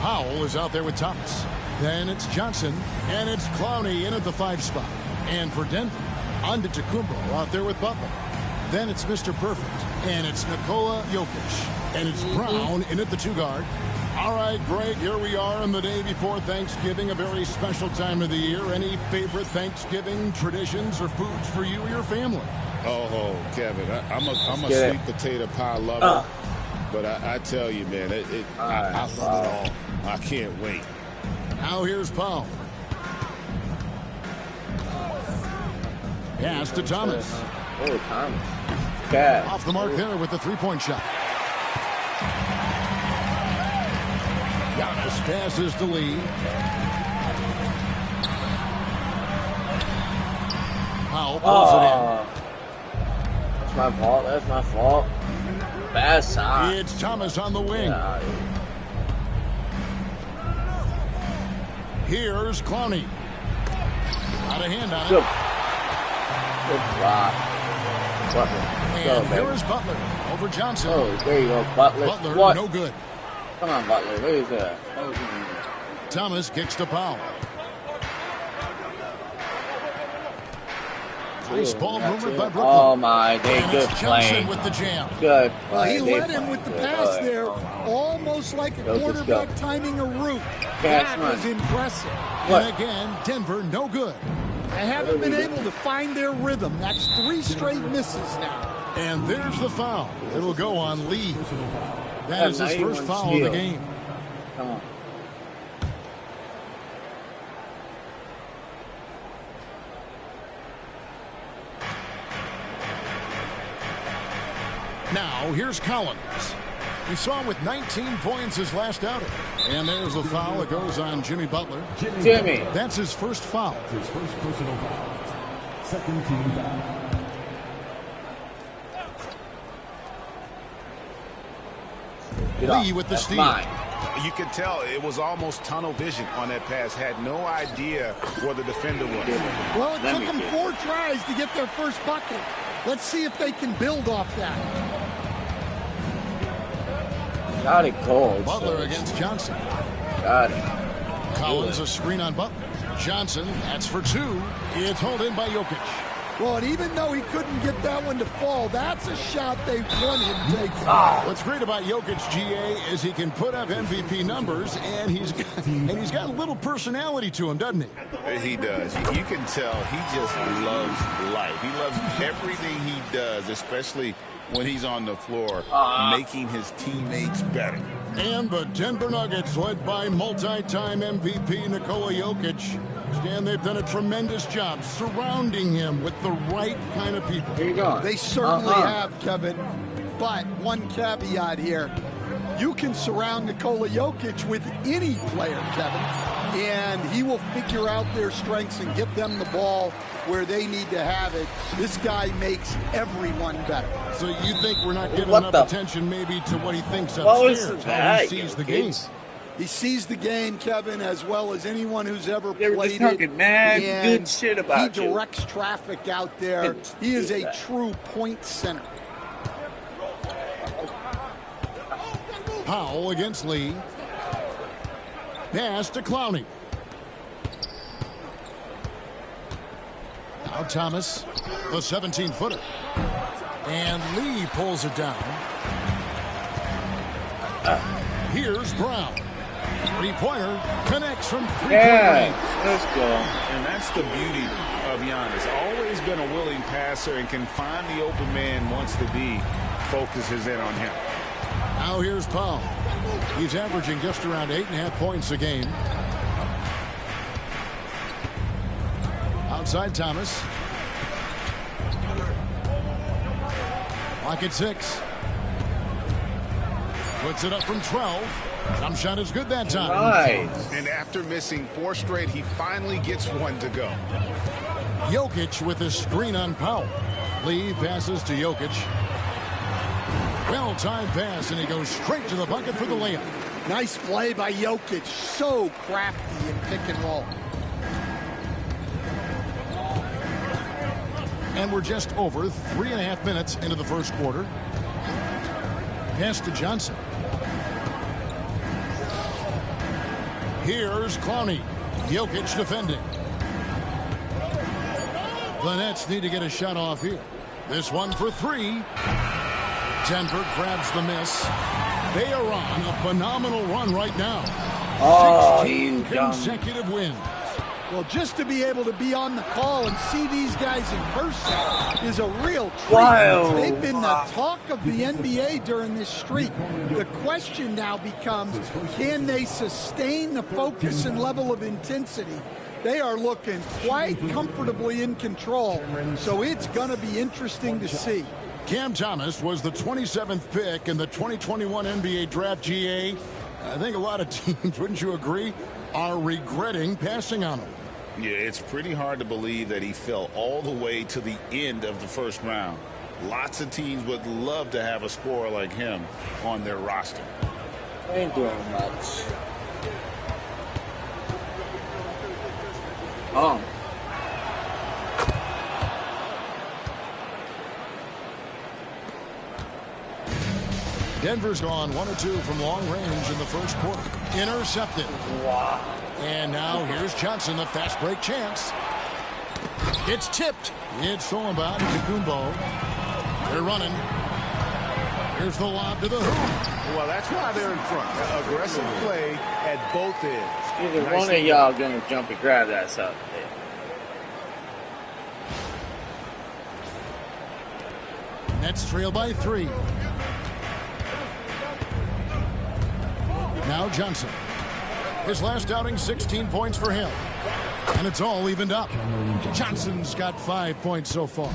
Powell is out there with Thomas. Then it's Johnson, and it's Clowney in at the 5 spot. And for Denver, Antetokounmpo out there with Butler. Then it's Mr. Perfect, and it's Nikola Jokic. And it's Brown in at the 2 guard. All right, Greg, here we are on the day before Thanksgiving, a very special time of the year. Any favorite Thanksgiving traditions or foods for you or your family? Oh, Kevin, I'm a sweet potato pie lover. But I tell you, man, I love it all. I can't wait. Now here's Powell. Pass to Thomas. Oh, Thomas. God. Off the mark there with the 3-point shot. Giannis passes to Lee. Powell pulls it in. That's my fault. That's my fault. Bad shot. It's Thomas on the wing. Yeah. Here's Clowney. Out of hand on it. Good block. Butler. And here is Butler over Johnson. Oh, there you go, Butler. Butler, what? no good. Come on, Butler. What is that? Thomas kicks to Powell. Nice ball movement by Brooklyn. Oh my, they good Johnson play. with the jam. Good Well, play. he led him with the pass there, almost like a quarterback timing a route. That was impressive. And again, Denver, no good. They haven't been able to find their rhythm. That's 3 straight misses now. And there's the foul. It'll go on Lee. That is his first foul of the game. Come on. Now, here's Collins. We saw him with 19 points his last outing. And there's a foul that goes on Jimmy Butler. Jimmy. That's his first foul. His first personal foul. Second team foul. Lee with the steal. You could tell it was almost tunnel vision on that pass. Had no idea where the defender was. Well, it took them 4 tries to get their first bucket. Let's see if they can build off that. Got it cold. Butler against Johnson. Got it. Collins a screen on Butler. Johnson, that's for 2. It's hauled in by Jokic. Well, and even though he couldn't get that one to fall, that's a shot they want him taking. What's great about Jokic, GA, is he can put up MVP numbers, and he's got a little personality to him, doesn't he? He does. You can tell he just loves life. He loves everything he does, especially when he's on the floor, making his teammates better. And the Denver Nuggets, led by multi-time MVP Nikola Jokic. Stan, they've done a tremendous job surrounding him with the right kind of people. Here you go. They certainly have, Kevin. But one caveat here. You can surround Nikola Jokic with any player, Kevin, and he will figure out their strengths and get them the ball where they need to have it. This guy makes everyone better. So you think we're not giving enough attention maybe to what he thinks What was upstairs, how that, he sees the game? He sees the game, Kevin, as well as anyone who's ever They were played just talking it. mad And good shit about he you. directs traffic out there. He is a true point center. Powell against Lee. Pass to Clowney. Now Thomas, the 17-footer. And Lee pulls it down. Here's Brown. Three-pointer connects from three-point Yeah, range. let's go. And that's the beauty of Giannis. Always been a willing passer and can find the open man once the D focuses in on him. Now here's Powell. He's averaging just around 8.5 points a game. Outside Thomas. Lock at 6. Puts it up from 12. Jump shot is good that time. Nice. And after missing 4 straight, he finally gets one to go. Jokic with a screen on Powell. Lee passes to Jokic. Well-timed pass, and he goes straight to the bucket for the layup. Nice play by Jokic. So crafty in pick and roll. And we're just over 3.5 minutes into the first quarter. Pass to Johnson. Here's Clowney. Jokic defending. The Nets need to get a shot off here. This one for 3. Denver grabs the miss. They are on a phenomenal run right now. 16 consecutive wins. Well, just to be able to be on the call and see these guys in person is a real treat. Wow. They've been the talk of the NBA during this streak. The question now becomes, can they sustain the focus and level of intensity? They are looking quite comfortably in control, so it's going to be interesting to see. Cam Thomas was the 27th pick in the 2021 NBA Draft. GA. I think a lot of teams, wouldn't you agree, are regretting passing on him. Yeah, it's pretty hard to believe that he fell all the way to the end of the first round. Lots of teams would love to have a scorer like him on their roster. Ain't doing much. Oh. Denver's gone 1 or 2 from long range in the first quarter. Intercepted. Wow. And now here's Johnson, the fast break chance. It's tipped. It's thrown by Kumbo. They're running. Here's the lob to the hoop. Well, that's why they're in front. Aggressive play at both ends. Either one of y'all gonna jump and grab that stuff. Nets trail by 3. Now Johnson. His last outing, 16 points for him. And it's all evened up. Johnson's got 5 points so far.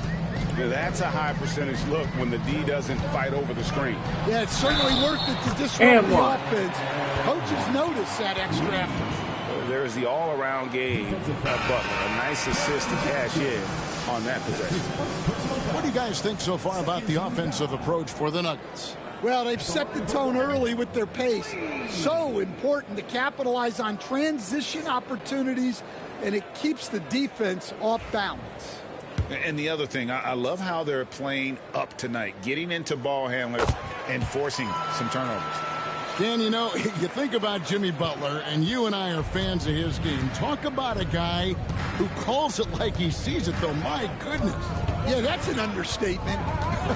Yeah, that's a high percentage look when the D doesn't fight over the screen. Yeah, it's certainly worth it to disrupt the offense. Coaches notice that extra effort. There is the all-around game of Butler. A nice assist to cash in on that possession. What do you guys think so far about the offensive approach for the Nuggets? Well, they've set the tone early with their pace. So important to capitalize on transition opportunities, and it keeps the defense off balance. And the other thing, I love how they're playing up tonight, getting into ball handlers and forcing some turnovers. Dan, you know, you think about Jimmy Butler, and you and I are fans of his game. Talk about a guy who calls it like he sees it, though. My goodness. Yeah, that's an understatement.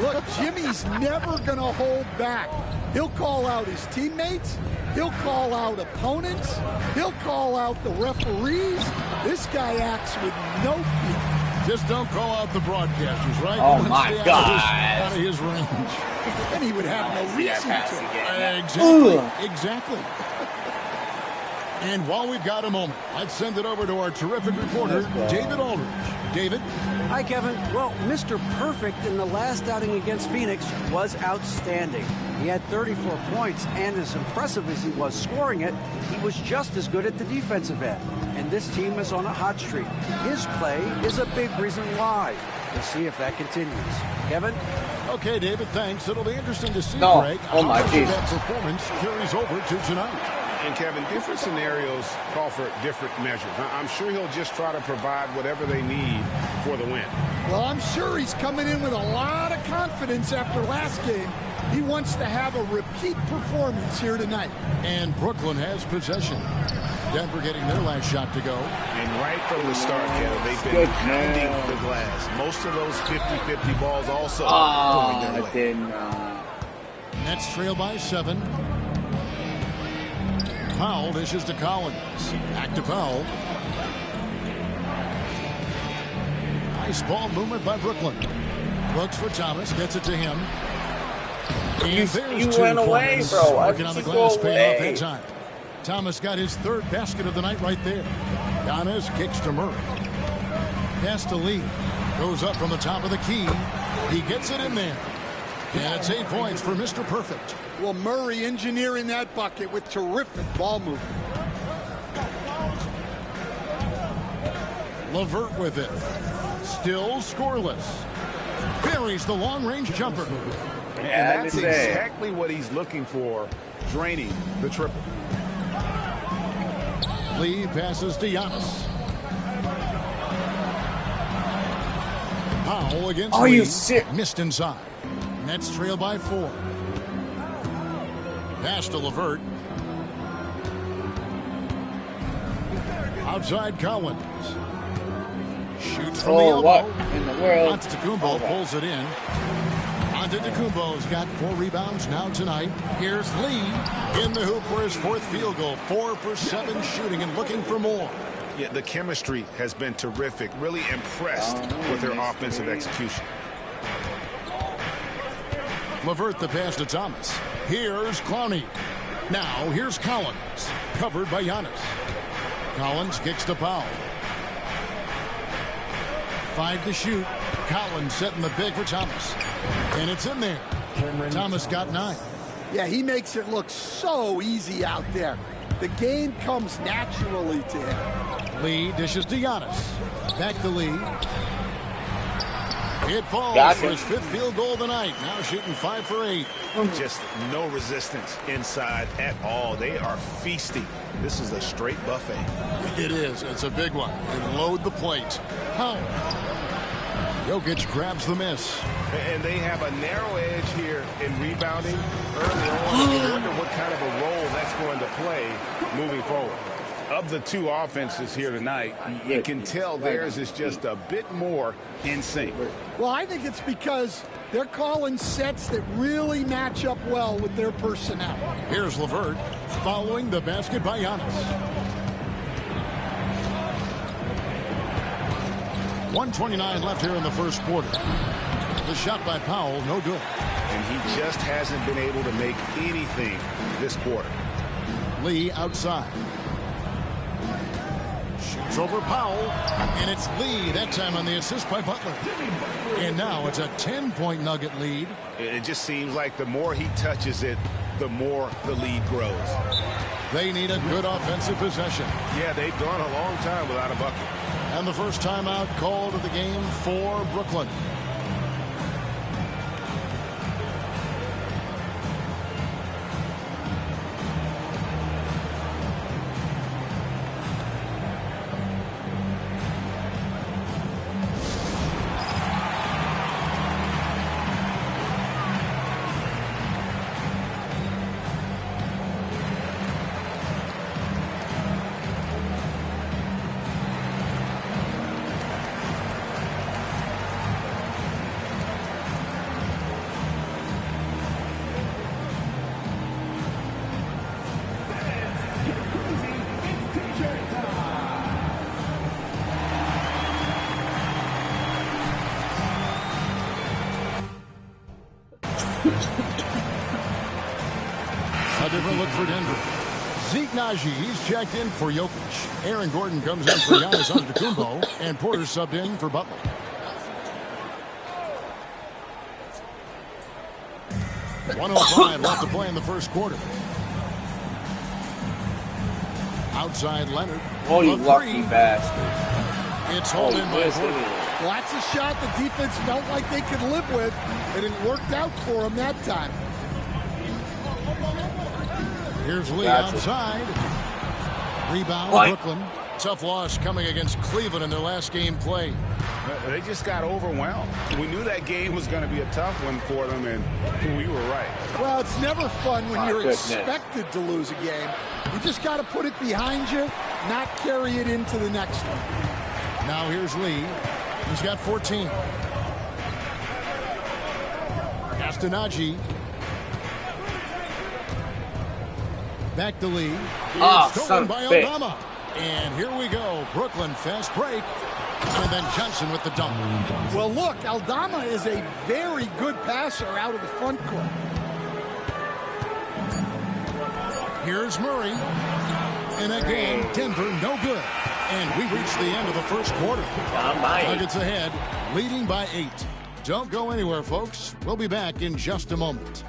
Look, Jimmy's never going to hold back. He'll call out his teammates. He'll call out opponents. He'll call out the referees. This guy acts with no fear. Just don't call out the broadcasters, right? Oh, my God. Out of his range. And he would have no reason to. Exactly. And while we've got a moment, let's send it over to our terrific reporter, David Aldridge. David? Hi, Kevin. Well, Mr. Perfect in the last outing against Phoenix was outstanding. He had 34 points, and as impressive as he was scoring it, he was just as good at the defensive end. And this team is on a hot streak. His play is a big reason why. We'll see if that continues. Kevin? Okay, David, thanks. It'll be interesting to see, Greg, how that performance carries over to tonight. And, Kevin, different scenarios call for different measures. I'm sure he'll just try to provide whatever they need for the win. Well, I'm sure he's coming in with a lot of confidence after last game. He wants to have a repeat performance here tonight. And Brooklyn has possession. Denver getting their last shot to go. And right from the start, Kevin, they've been pounding the glass. Most of those 50-50 balls also going their way. Nets trail by 7. Powell dishes to Collins. Back to Powell. Nice ball movement by Brooklyn. Looks for Thomas, gets it to him. And You went away, bro. Working on the glass, paying off that time. Thomas got his third basket of the night right there. Giannis kicks to Murray. Pass to Lee. Goes up from the top of the key. He gets it in there. And it's 8 points for Mr. Perfect. Well, Murray engineering that bucket with terrific ball movement. LeVert with it. Still scoreless. Buries the long-range jumper. And that's exactly what he's looking for, draining the triple. Lee passes to Giannis. Powell against Are Lee. you sick? Missed inside. Nets trail by 4. Pass to LeVert. Outside Collins. Shoots from the elbow. What in the world? Antetokounmpo pulls it in. Antetokounmpo's got 4 rebounds now tonight. Here's Lee in the hoop for his 4th field goal. 4 for 7 shooting and looking for more. Yeah, the chemistry has been terrific. Really impressed with their offensive execution. LeVert the pass to Thomas. Here's Clowney. Now here's Collins. Covered by Giannis. Collins kicks to Powell. 5 to shoot. Collins setting the big for Thomas. And it's in there. Thomas got 9. Yeah, he makes it look so easy out there. The game comes naturally to him. Lee dishes to Giannis. Back to Lee. It falls for his 5th field goal of the night. Now shooting 5 for 8. Just no resistance inside at all. They are feasting. This is a straight buffet. It is. It's a big one. And load the plate. Powell. Jokic grabs the miss. And they have a narrow edge here in rebounding early on. You wonder what kind of a role that's going to play moving forward. Of the 2 offenses here tonight, you can tell theirs is just a bit more in sync. Well, I think it's because they're calling sets that really match up well with their personnel. Here's LeVert following the basket by Giannis. 1:29 left here in the first quarter. The shot by Powell, no good. And he just hasn't been able to make anything this quarter. Lee outside. Shoots over Powell, and it's Lee that time on the assist by Butler. And now it's a 10-point Nugget lead. It just seems like the more he touches it, the more the lead grows. They need a good offensive possession. Yeah, they've gone a long time without a bucket. And the first timeout called of the game for Brooklyn. A different look for Denver. Zeke Naji, he's checked in for Jokic. Aaron Gordon comes in for Giannis Antetokounmpo, and Porter subbed in for Butler. .105 left to play in the first quarter. Outside Leonard. Oh, you lucky bastard. It's hauled in by Porter. Well, that's a shot the defense felt like they could live with, and it worked out for them that time. Here's Lee outside. Rebound, Brooklyn. Tough loss coming against Cleveland in their last game play. They just got overwhelmed. We knew that game was going to be a tough one for them, and we were right. Well, it's never fun when you're expected to lose a game. You just got to put it behind you, not carry it into the next one. Now here's Lee. He's got 14. Pass to Naji. Back to Lee. Oh, It's son stolen by of a bitch. Aldama. And here we go. Brooklyn fast break. And then Johnson with the dunk. Well, look, Aldama is a very good passer out of the front court. Here's Murray. And again, Denver no good. And we reach the end of the first quarter. Nuggets ahead, leading by 8. Don't go anywhere, folks. We'll be back in just a moment.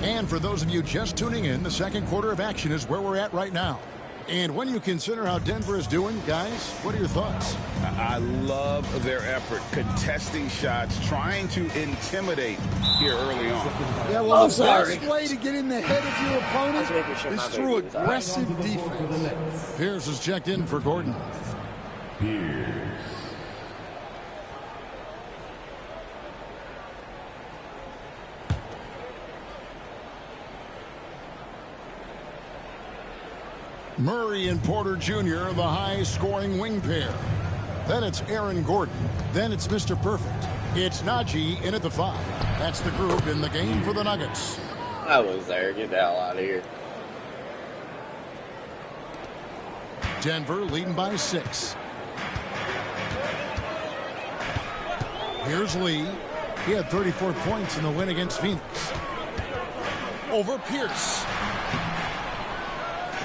And for those of you just tuning in, the second quarter of action is where we're at right now. And when you consider how Denver is doing, guys, what are your thoughts? I love their effort, contesting shots, trying to intimidate here early on. Yeah, well, the best way to get in the head of your opponent is through aggressive defense. Pierce is checked in for Gordon. Murray and Porter Jr., the high-scoring wing pair. Then it's Aaron Gordon. Then it's Mr. Perfect. It's Najee in at the 5. That's the group in the game for the Nuggets. I was there. Get the hell out of here. Denver leading by 6. Here's Lee. He had 34 points in the win against Phoenix. Over Pierce.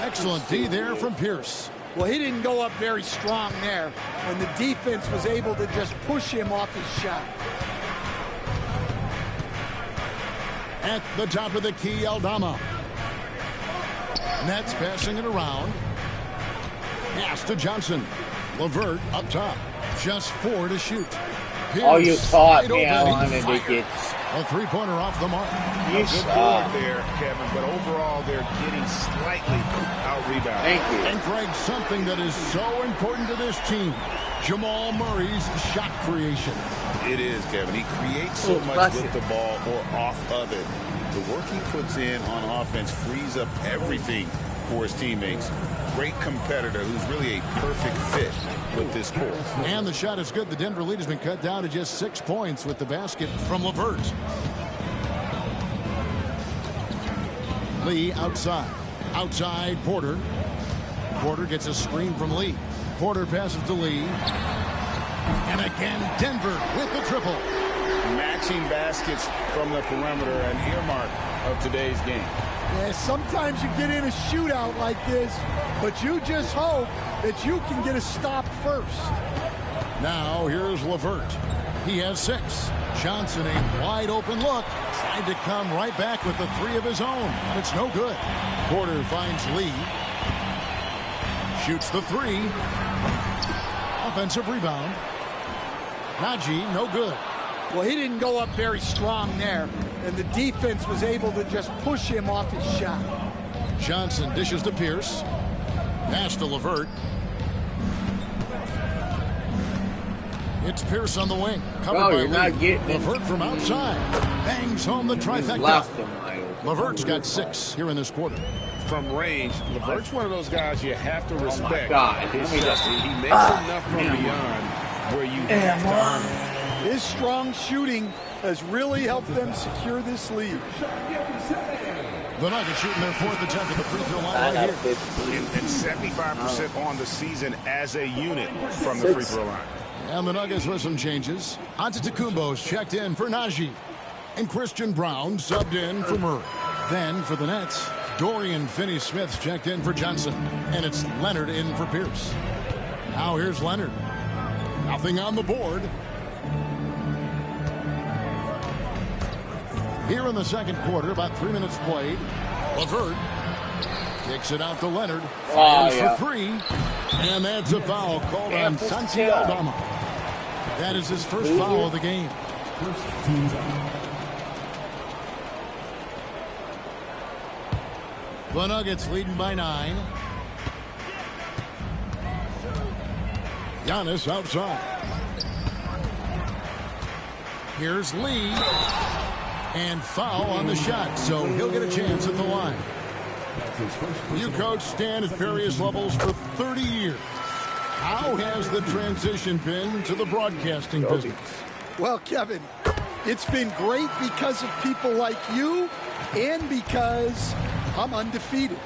Excellent D there from Pierce. Well, he didn't go up very strong there when the defense was able to just push him off his shot. At the top of the key, Aldama. Nets passing it around. Pass to Johnson. LeVert up top. Just 4 to shoot. Pierce, oh, you taught me I wanted to get a three-pointer off the mark. You good board there, Kevin, but overall they're getting slightly out-rebounded. Thank you. And Greg, something that is so important to this team, Jamal Murray's shot creation. It is, Kevin. He creates so much with the ball or off of it. The work he puts in on offense frees up everything for his teammates. Great competitor who's really a perfect fit with this court. And the shot is good. The Denver lead has been cut down to just 6 points with the basket from LeVert. Lee outside. Outside Porter. Porter gets a screen from Lee. Porter passes to Lee. And again, Denver with the triple. Matching baskets from the perimeter, an earmark of today's game. Yeah, sometimes you get in a shootout like this, but you just hope that you can get a stop first. Now here's LeVert. He has 6. Johnson, a wide open look. Tried to come right back with the 3 of his own, but it's no good. Porter finds Lee. Shoots the 3. Offensive rebound. Najee, no good. Well, he didn't go up very strong there, and the defense was able to just push him off his shot. Johnson dishes to Pierce. Pass to LeVert. It's Pierce on the wing. Covered by Lee. LeVert from outside. Bangs home the trifecta. LeVert's got 6 here in this quarter. From range, LeVert's one of those guys you have to respect. His He makes enough from beyond where you have to earn it. His strong shooting has really helped them secure this lead. The Nuggets shooting their 4th attempt at the free throw line right here. And 75% on the season as a unit from the free throw line. And the Nuggets with some changes. Antetokounmpo's checked in for Najee. And Christian Brown subbed in for Murray. Then for the Nets, Dorian Finney-Smith's checked in for Johnson. And it's Leonard in for Pierce. Now here's Leonard. Nothing on the board. Here in the second quarter, about 3 minutes played. LeVert kicks it out to Leonard. Fires for 3. And that's a foul called on Santi Aldama. That is his first foul of the game. The Nuggets leading by 9. Giannis outside. Here's Lee. And foul on the shot, so he'll get a chance at the line. You coached Stan at various levels for 30 years. How has the transition been to the broadcasting business? Well, Kevin, it's been great because of people like you and because I'm undefeated.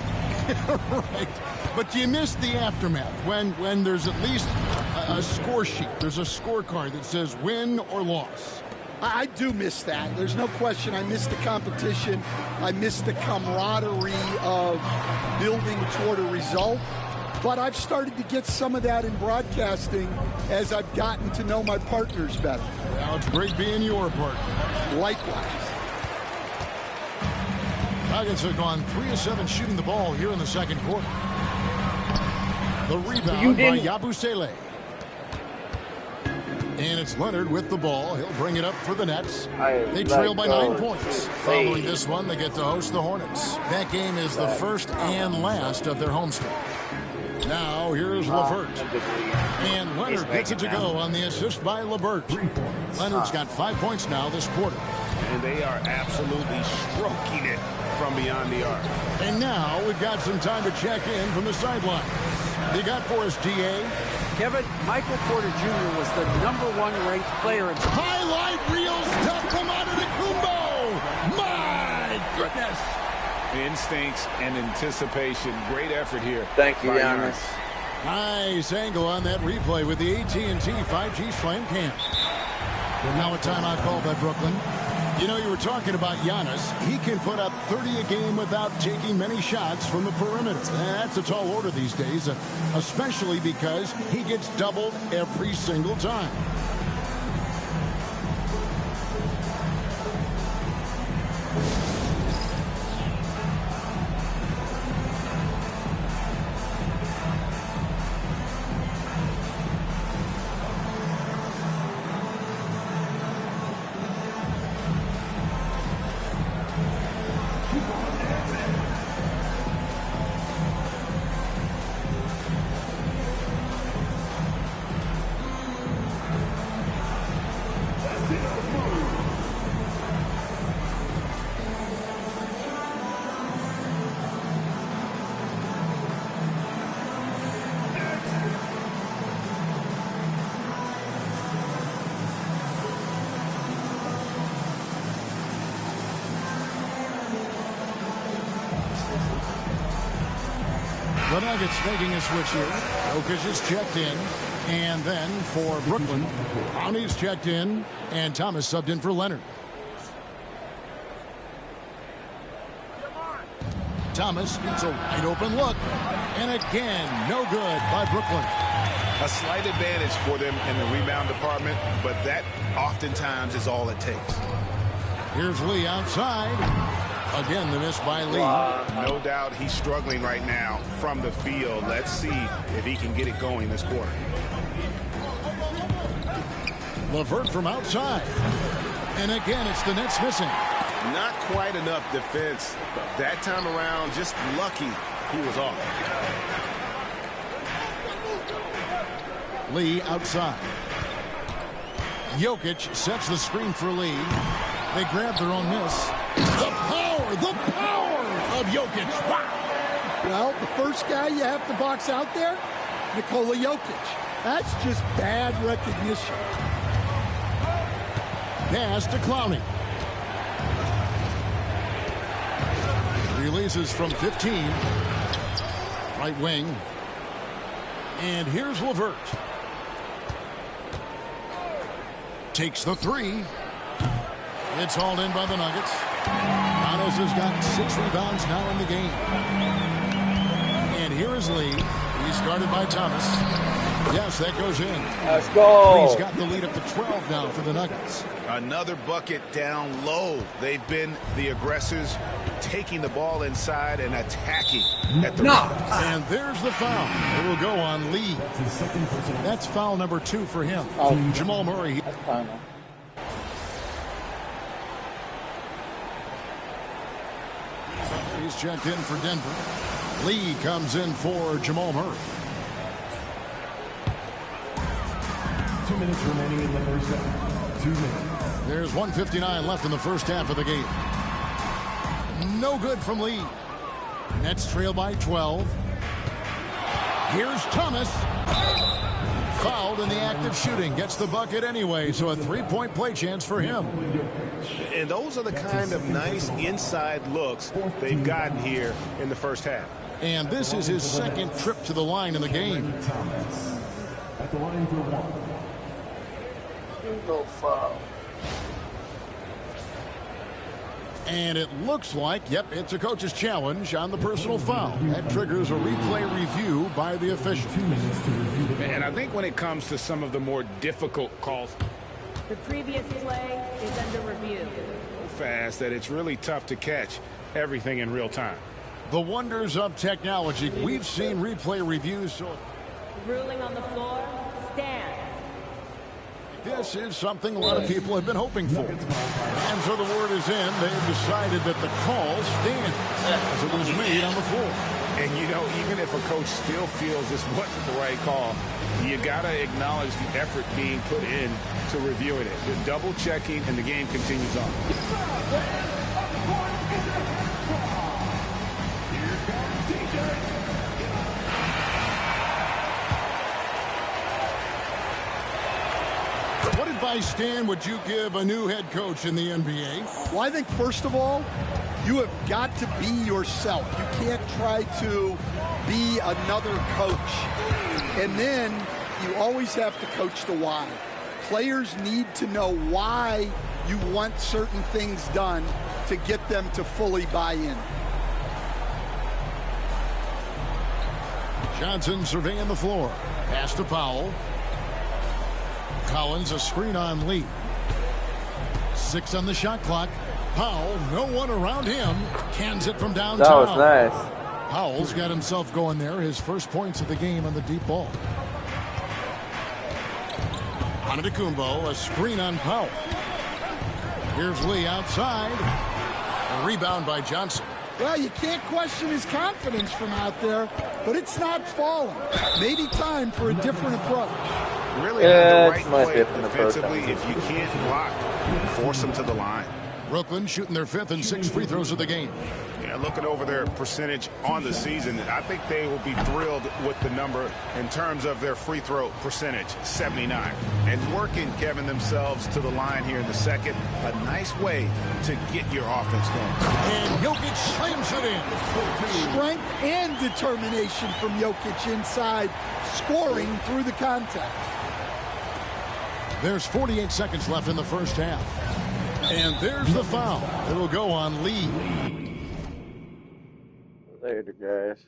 Right. But do you miss the aftermath when there's at least a score sheet? There's a scorecard that says win or loss. I do miss that. There's no question. I miss the competition. I miss the camaraderie of building toward a result. But I've started to get some of that in broadcasting as I've gotten to know my partners better. Well, it's great being your partner. Likewise. Nuggets have gone 3 of 7 shooting the ball here in the second quarter. The rebound by Yabusele. And it's Leonard with the ball. He'll bring it up for the Nets. They trail by 9 points. Following this one, they get to host the Hornets. That game is the first and last of their homestand. Now, here's LeVert. And Leonard gets it to go on the assist by LeVert. Leonard's got 5 points now this quarter. And they are absolutely stroking it from beyond the arc. And now we've got some time to check in from the sideline. You got for us, DA? Kevin, Michael Porter Jr. was the #1 ranked player in highlight reels to come out of the Kumbo. My goodness. Instincts and anticipation. Great effort here. Thank you, Giannis. Nice angle on that replay with the AT&T 5G Slam Cam. Now a timeout call by Brooklyn. You know, you were talking about Giannis. He can put up 30 a game without taking many shots from the perimeter. That's a tall order these days, especially because he gets doubled every single time. The Nuggets making a switch here. Jokic is checked in. And then for Brooklyn, Brownie's checked in. And Thomas subbed in for Leonard. Thomas gets a wide open look. And again, no good by Brooklyn. A slight advantage for them in the rebound department, but that oftentimes is all it takes. Here's Lee outside. Again, the miss by Lee. No doubt he's struggling right now from the field. Let's see if he can get it going this quarter. LeVert from outside. And again, it's the Nets missing. Not quite enough defense. That time around, just lucky he was off. Lee outside. Jokic sets the screen for Lee. They grab their own miss. The power of Jokic. Wow. Well, the first guy you have to box out there, Nikola Jokic. That's just bad recognition. Pass to Clowney. Releases from 15. Right wing. And here's LeVert. Takes the three. It's hauled in by the Nuggets. Giannis has got 6 rebounds now in the game. And here is Lee. He's guarded by Thomas. Yes, that goes in. Let's go. Lee's got the lead up to 12 now for the Nuggets. Another bucket down low. They've been the aggressors, taking the ball inside and attacking at the rim. And there's the foul. It will go on Lee. That's foul number 2 for him. Jamal Murray. That's final. He's checked in for Denver. Lee comes in for Jamal Murray. 2 minutes remaining in the first set. 2 minutes. There's 1:59 left in the first half of the game. No good from Lee. Nets trail by 12. Here's Thomas. Fouled in the act of shooting. Gets the bucket anyway, so a three-point play chance for him. And those are the kind of nice inside looks they've gotten here in the first half. And this is his second trip to the line in the game. At the line for one. No foul. And it looks like, yep, it's a coach's challenge on the personal foul. That triggers a replay review by the official. And I think when it comes to some of the more difficult calls, The previous play is under review. fast that it's really tough to catch everything in real time. The wonders of technology. We've seen replay reviews. So Ruling on the floor, stand. this is something a lot of people have been hoping for. And so the word is in. They've decided that the call stands as it was made on the floor. And, you know, even if a coach still feels this wasn't the right call, you got to acknowledge the effort being put in to reviewing it. The double checking, and the game continues on. What advice, Stan, would you give a new head coach in the NBA? Well, I think, first of all, you have got to be yourself. You can't try to be another coach. And then you always have to coach the why. Players need to know why you want certain things done to get them to fully buy in. Johnson surveying the floor. Pass to Powell. Collins, a screen on Lee. 6 on the shot clock. Powell, no one around him. Cans it from downtown. That was nice. Powell's got himself going there. His first points of the game on the deep ball. Antetokounmpo, a screen on Powell. Here's Lee outside. A rebound by Johnson. Well, you can't question his confidence from out there, but it's not falling. Maybe time for a different approach. Really, the right play defensively. If you can't block, force them to the line. Brooklyn shooting their 5th and 6th free throws of the game. Yeah, looking over their percentage on the season, I think they will be thrilled with the number in terms of their free throw percentage, 79. And working, Kevin, themselves to the line here in the second. A nice way to get your offense going. And Jokic slams it in. Strength and determination from Jokic inside, scoring through the contact. There's 48 seconds left in the first half. And there's the foul. It'll go on Lee. Later, guys.